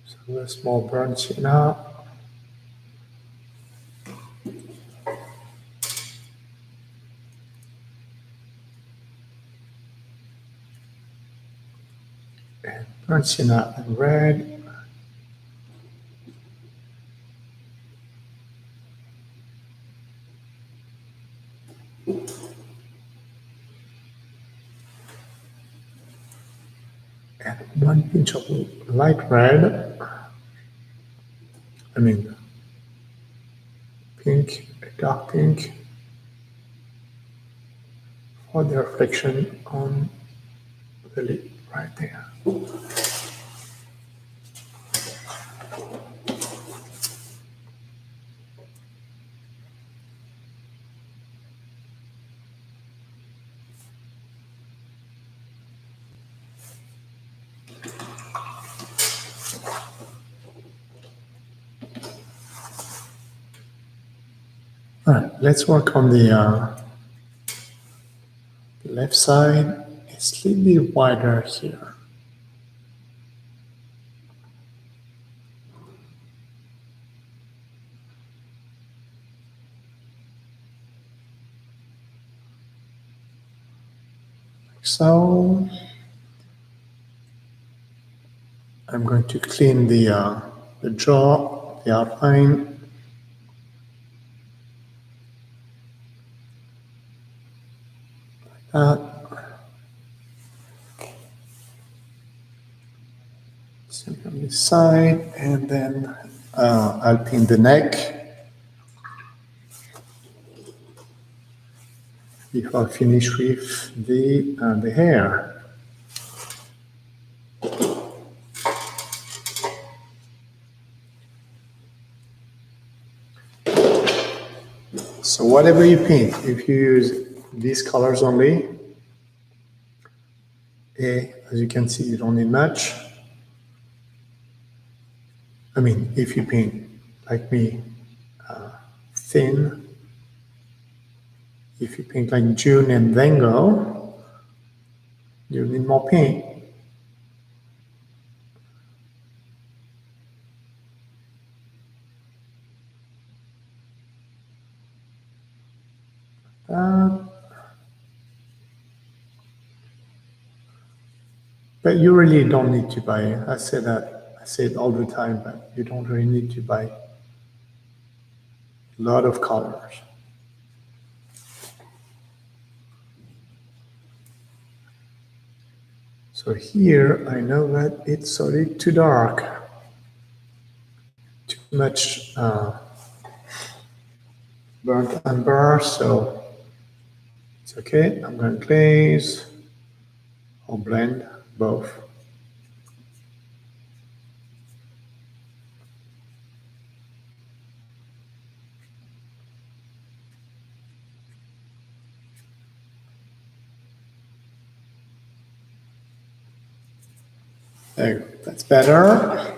So a small burnt sienna. And burnt sienna and red. And one pinch of light red. I mean, pink, dark pink, for the reflection on the lip right there. All right, let's work on the left side. It's a little bit wider here. Like so. I'm going to clean the jaw, the outline. Like that. Same on this side, and then I'll pin the neck before I finish with the hair. So whatever you paint, if you use these colors only, as you can see, you don't need much. I mean, if you paint, like me, thin, if you paint like June and Van Gogh, you need more paint. But you really don't need to buy, I say it all the time, but you don't really need to buy a lot of colors. So here I know that it's already too dark, too much burnt umber, so it's okay. I'm going to glaze or blend both. There you go. That's better.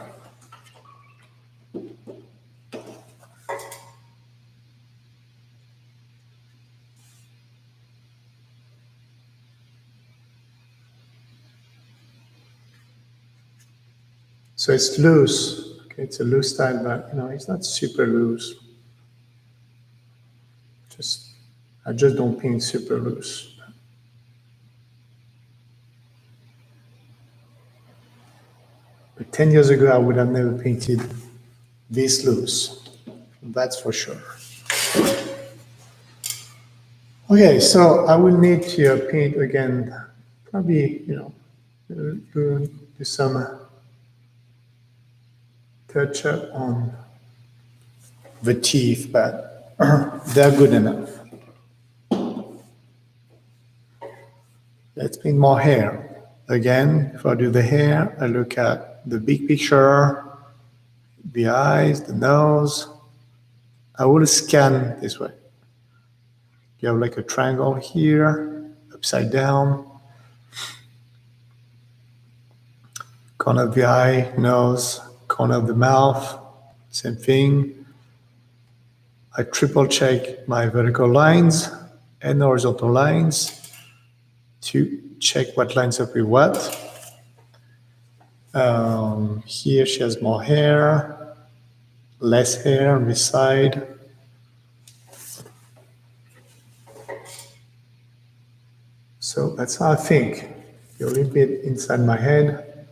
So it's loose. Okay, it's a loose style, but it's not super loose. I just don't paint super loose. But 10 years ago, I would have never painted this loose. That's for sure. Okay, so I will need to paint again, probably, do some touch up on the teeth, but they're good enough. Let's paint more hair. Again, if I do the hair, I look at the big picture, the eyes, the nose. I will scan this way. You have like a triangle here, upside down. Corner of the eye, nose, corner of the mouth, same thing. I triple check my vertical lines and horizontal lines to check what lines up with what. Here she has more hair, less hair on this side. So that's how I think. You're a little bit inside my head.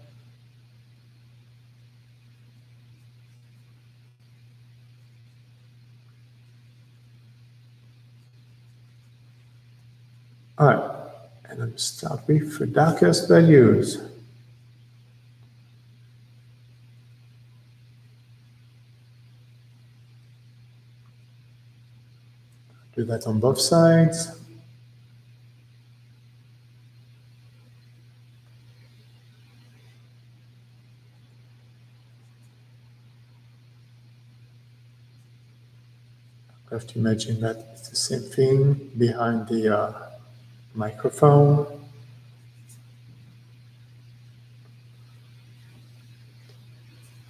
All right, and I'm start with the darkest values. Do that on both sides. You have to imagine that it's the same thing behind the microphone.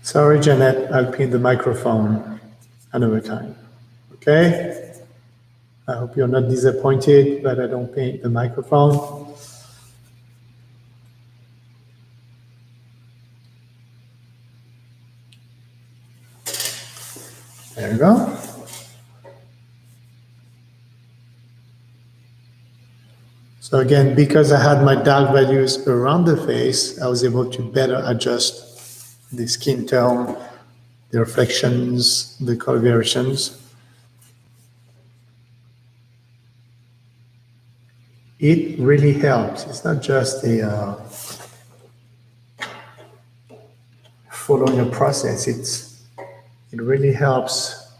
Sorry, Janet, I'll pin the microphone another time. Okay? I hope you're not disappointed that I don't paint the microphone. There you go. So again, because I had my dark values around the face, I was able to better adjust the skin tone, the reflections, the color variations. It really helps. It's not just following a process. It really helps.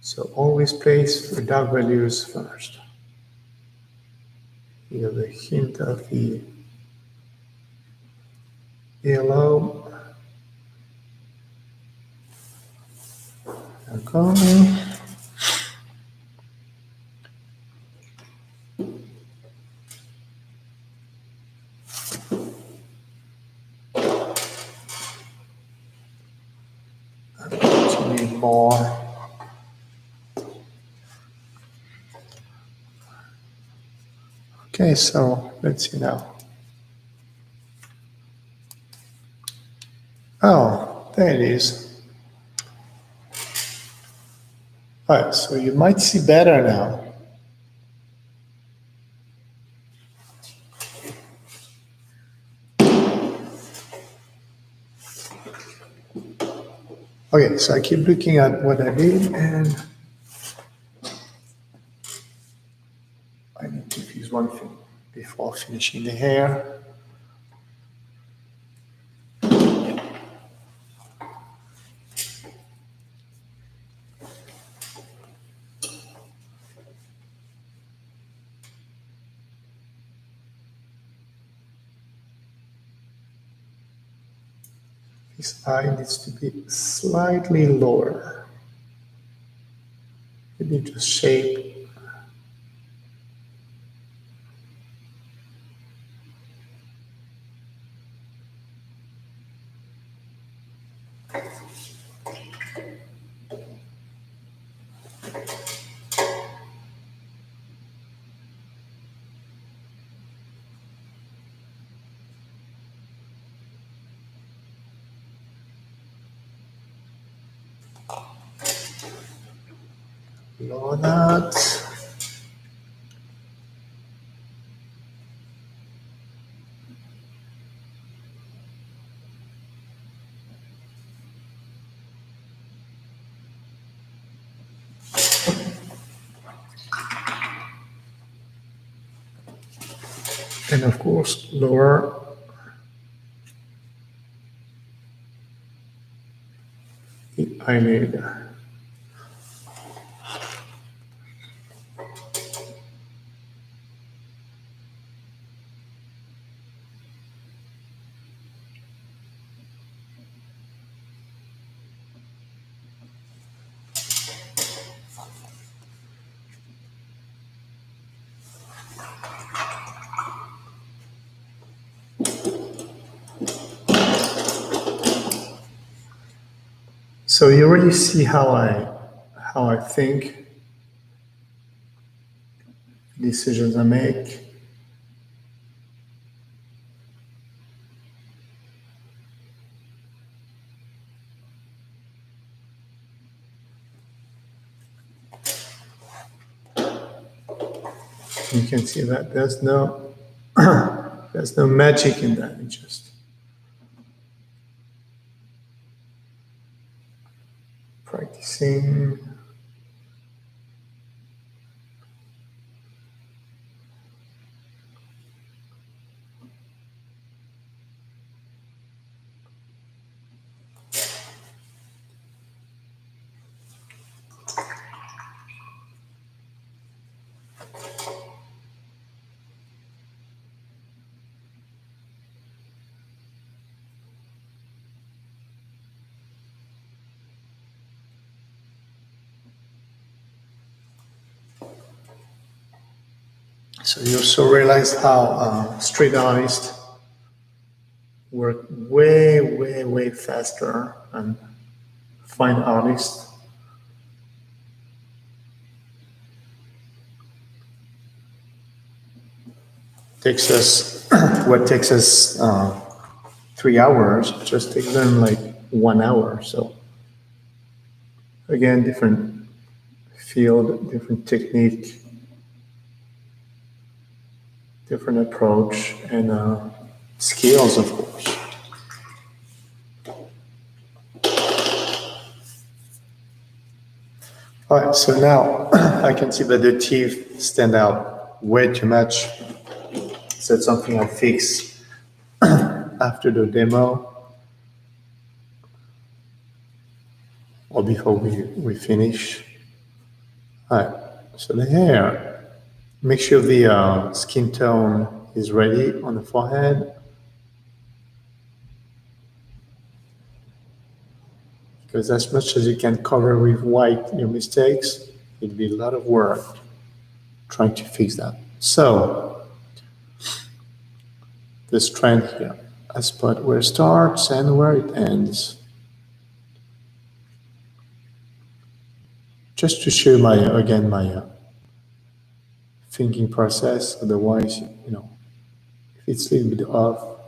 So always place the dark values first. You have a hint of the yellow. Okay. Need more. Okay, so let's see now. Oh, there it is. All right, so you might see better now. Okay, so I keep looking at what I did and I need to fix one thing. before finishing the hair. This eye needs to be slightly lower. Maybe just shape. Lower that. And of course, lower the eyelid. So you already see how I think, decisions I make. You can see that there's no there's no magic in that. It's just practicing. So you also realize how street artists work way, way, way faster than fine artists. Takes us what takes us 3 hours just takes them like 1 hour. So again, different field, different technique, different approach, and skills, of course. All right, so now I can see that the teeth stand out way too much. So it's something I fix after the demo or before we finish. All right, so the hair, make sure the skin tone is ready on the forehead. Because as much as you can cover with white your mistakes, it'd be a lot of work trying to fix that. So, this trend here, I spot where it starts and where it ends. Just to show my thinking process, otherwise, if it's a little bit off,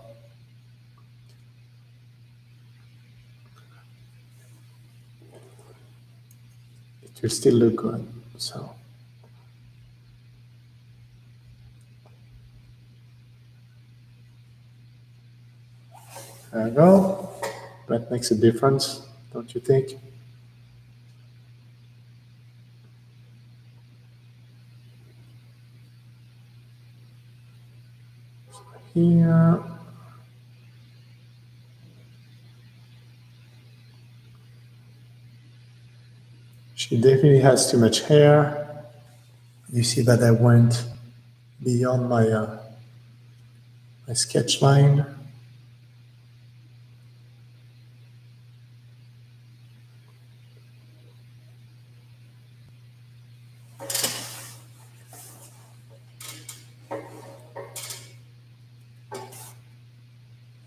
it will still look good. So. There you go. That makes a difference, don't you think? Here. She definitely has too much hair. You see that I went beyond my sketch line.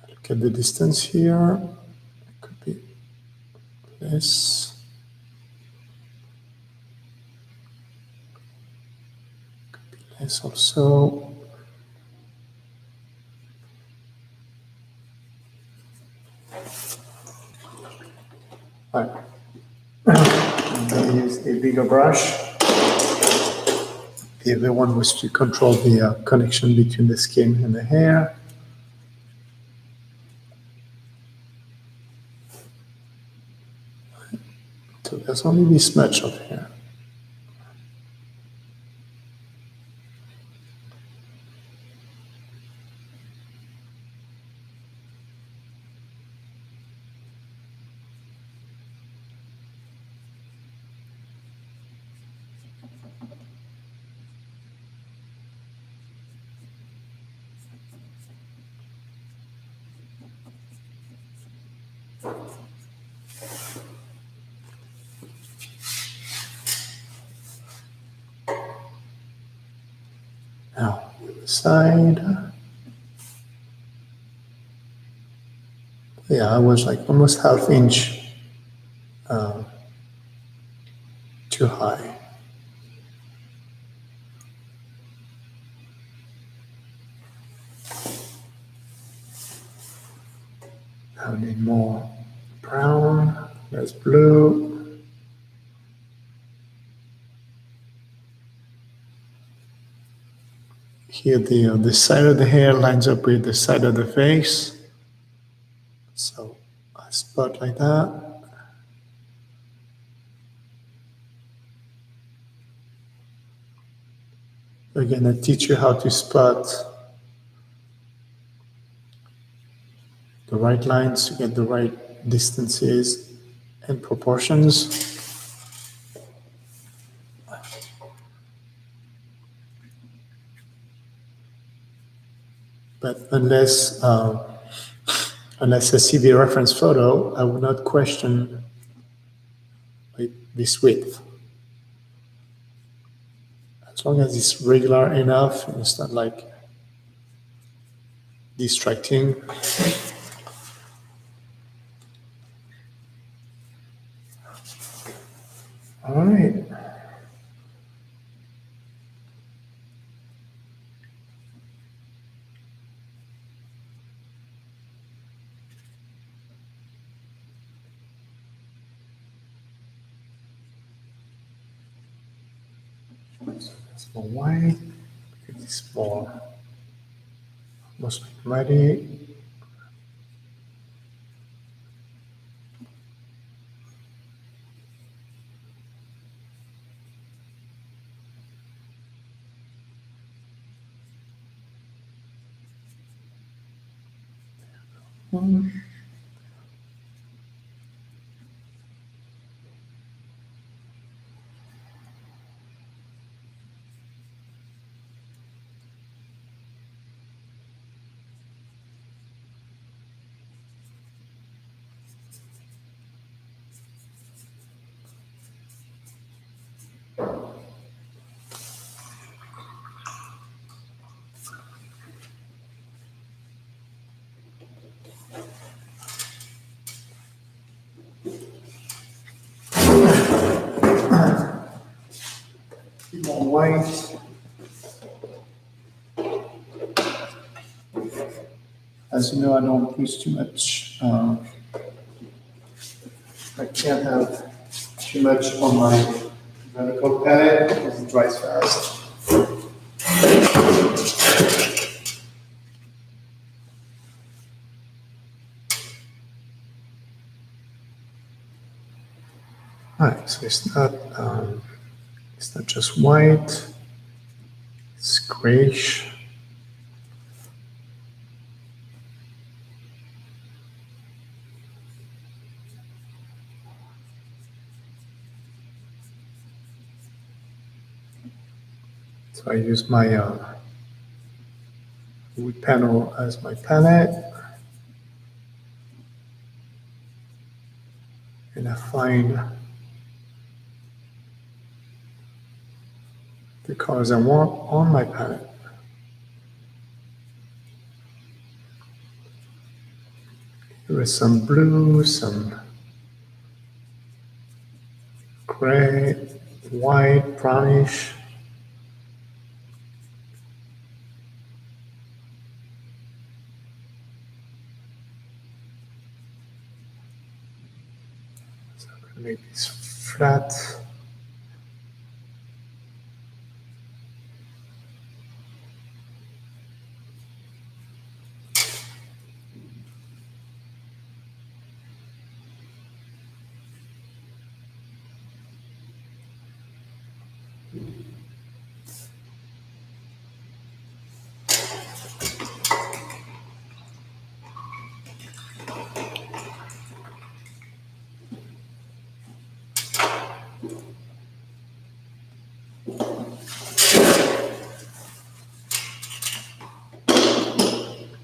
Look at the distance here. It could be this. Could be less also. Right. I'm going to use a bigger brush. The other one was to control the connection between the skin and the hair. So there's only this much of hair. Now, the side. Yeah, I was like almost half inch too high. I need more brown, less blue. Here the side of the hair lines up with the side of the face. So I spot like that. Again, I teach you how to spot the right lines to get the right distances and proportions. But unless I see the reference photo, I would not question this width. As long as it's regular enough and it's not like distracting. All right. So that's more white. It's more almost like muddy. More white. As you know, I don't use too much. I can't have too much on my vertical palette because it dries fast. All right, so it's not just white, it's grayish. So I use my wood panel as my palette, and I find the colors I want on my palette. There is some blue, some gray, white, brownish. So I'm going to make this flat.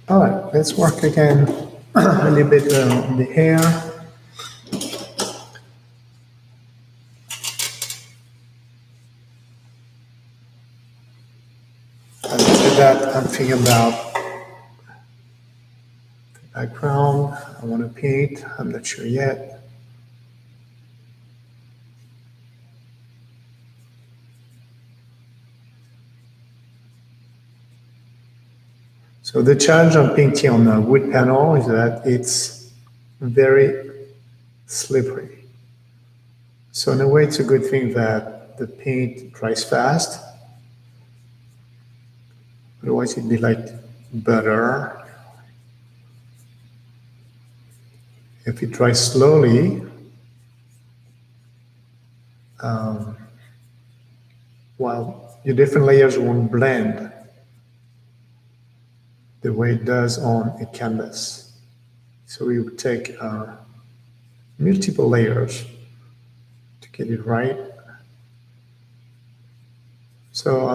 All right, let's work again a little bit on the hair. And after that, I'm thinking about the background I want to paint. I'm not sure yet. So the challenge on painting on a wood panel is that it's very slippery. So in a way, it's a good thing that the paint dries fast. Otherwise, it'd be like butter. If it dries slowly, well, your different layers won't blend the way it does on a canvas. So we would take multiple layers to get it right. So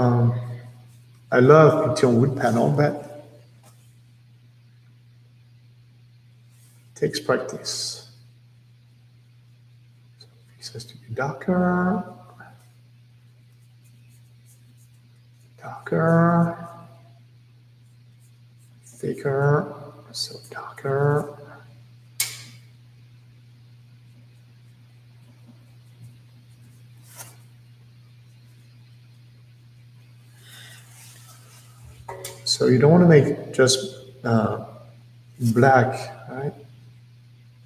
I love painting on wood panel, but it takes practice. So this has to be darker, darker, thicker, so darker. So you don't want to make just black, right?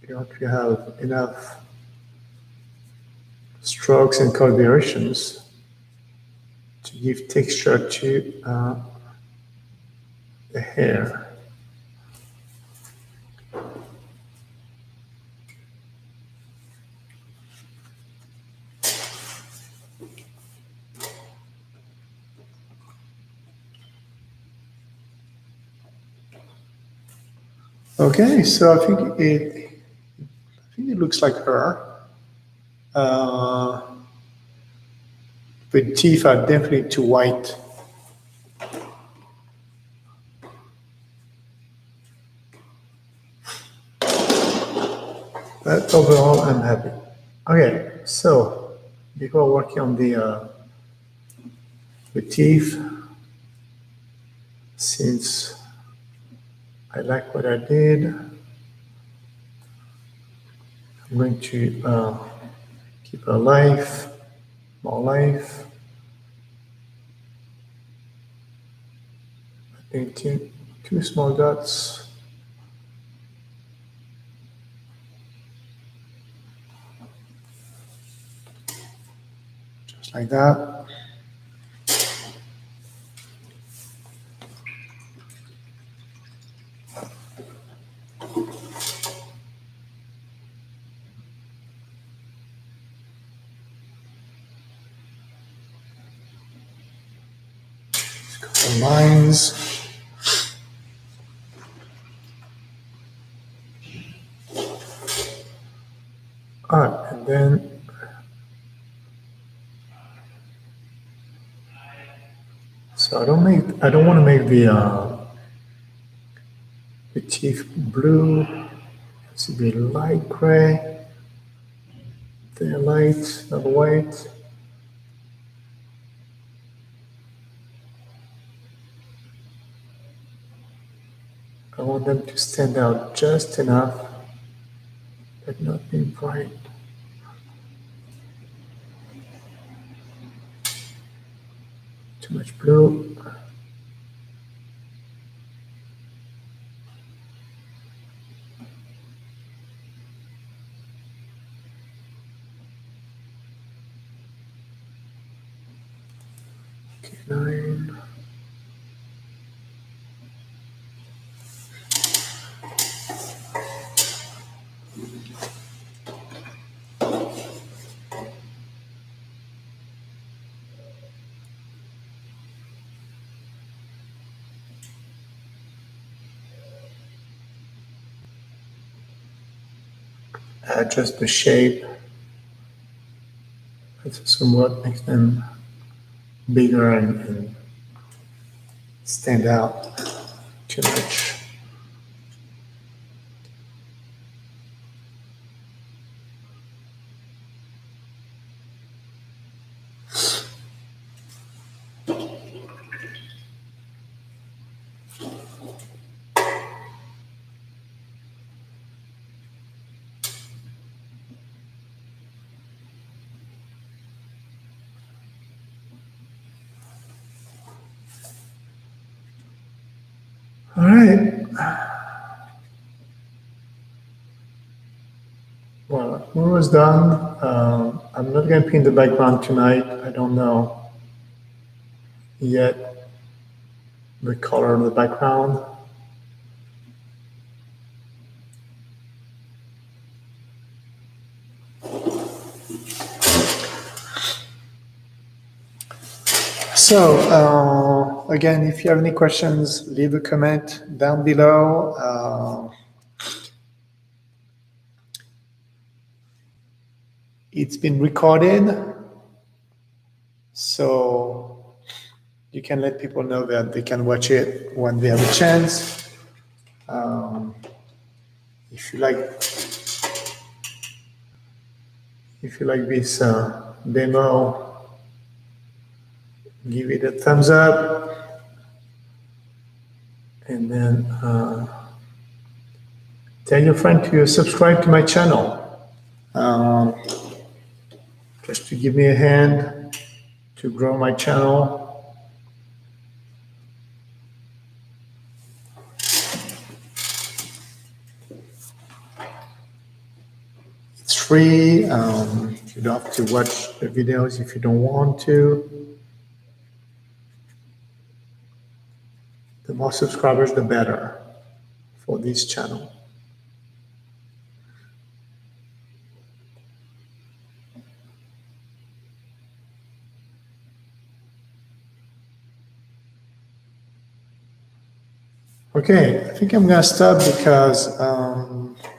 You want to have enough strokes and color variations to give texture to the hair. Okay, so I think it looks like her. The teeth are definitely too white. But overall, I'm happy. Okay, so before working on the teeth, since I like what I did, I'm going to keep a life, more life. Painting two small dots. Just like that. Some lines. All right, and then So I don't want to make the teeth blue. It's a bit light gray. They're light, not white. I want them to stand out just enough, but not be bright. Too much blue. Okay, 9. Adjust the shape. It somewhat makes them bigger and stand out too much. All right. Well, we're almost done. I'm not going to paint the background tonight. I don't know yet the color of the background. So, again, if you have any questions, leave a comment down below. It's been recorded, so you can let people know that they can watch it when they have a chance. If you like this demo, give it a thumbs up, and then tell your friend to subscribe to my channel, just to give me a hand to grow my channel. It's free. You don't have to watch the videos if you don't want to. The more subscribers, the better for this channel. Okay, I think I'm gonna stop because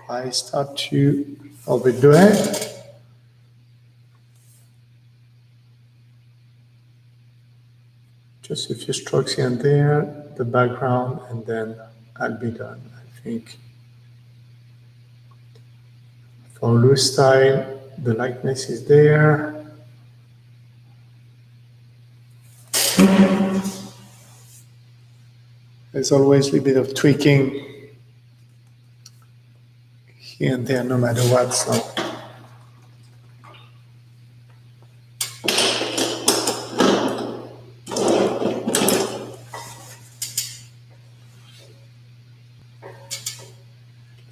I start to overdo it. Just a few strokes here and there, the background, and then I'll be done. I think for loose style, the likeness is there. There's always a bit of tweaking here and there, no matter what. So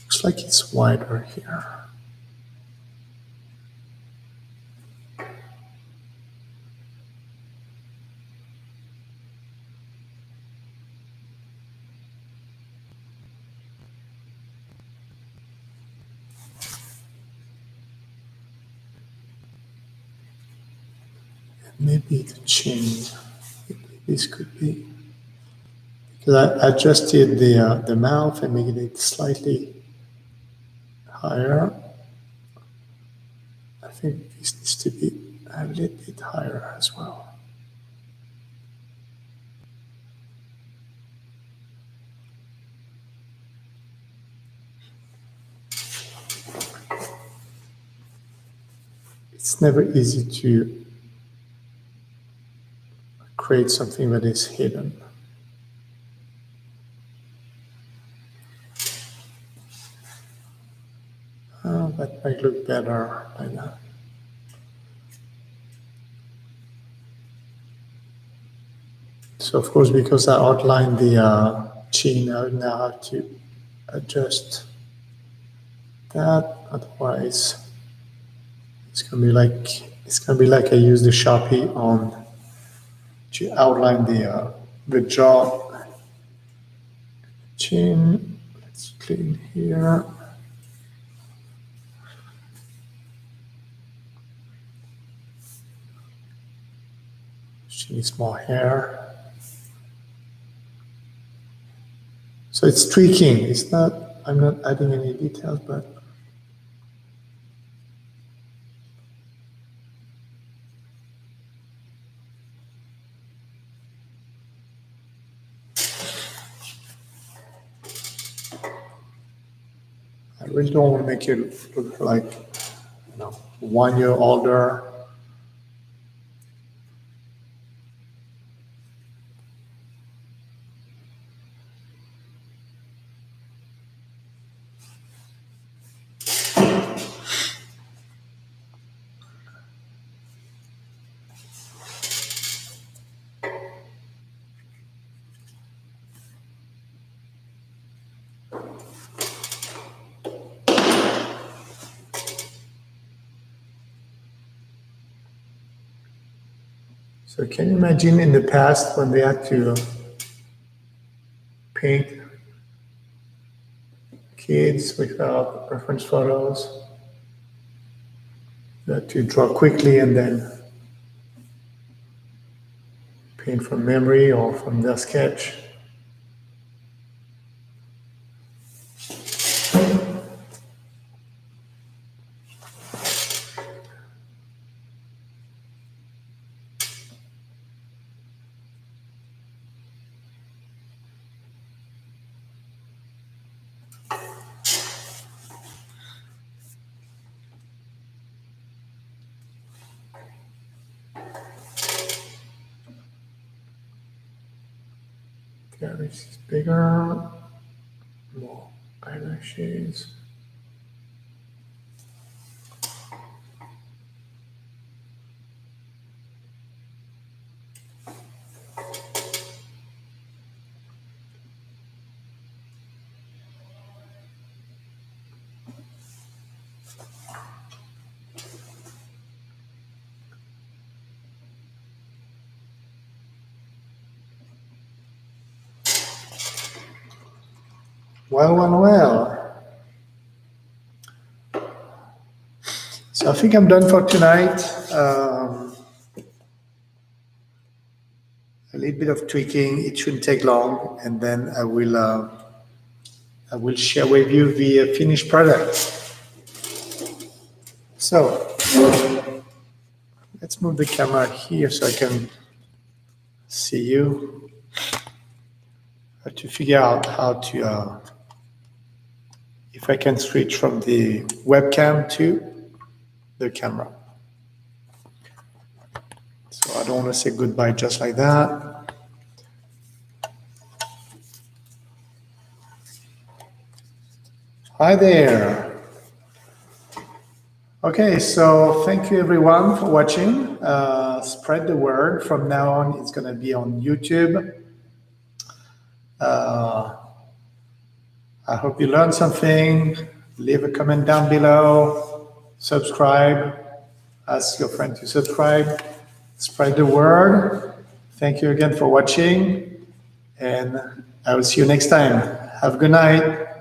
looks like it's wider here. Maybe the chin, this could be, because I adjusted the mouth and made it slightly higher. I think this needs to be a little bit higher as well. it's never easy to create something that is hidden. That might look better like that. So of course, because I outlined the chin, I now have to adjust that. Otherwise, it's gonna be like I use the Sharpie on to outline the jaw, chin. Let's clean here. She needs more hair. So it's tweaking. It's not. I'm not adding any details, but. I really don't want to make you look like, 1 year older. So can you imagine in the past when they had to paint kids without reference photos? They had to draw quickly and then paint from memory or from their sketch. Okay, this is bigger, more eyelashes. Well. So I think I'm done for tonight. A little bit of tweaking. It shouldn't take long, and then I will share with you the finished product. So let's move the camera here so I can see you. I have to figure out how to, if I can switch from the webcam to the camera. So I don't want to say goodbye just like that. Hi there. Okay, so thank you everyone for watching. Spread the word. From now on, it's going to be on YouTube. I hope you learned something. Leave a comment down below. Subscribe. Ask your friend to subscribe. Spread the word. Thank you again for watching. And I will see you next time. Have a good night.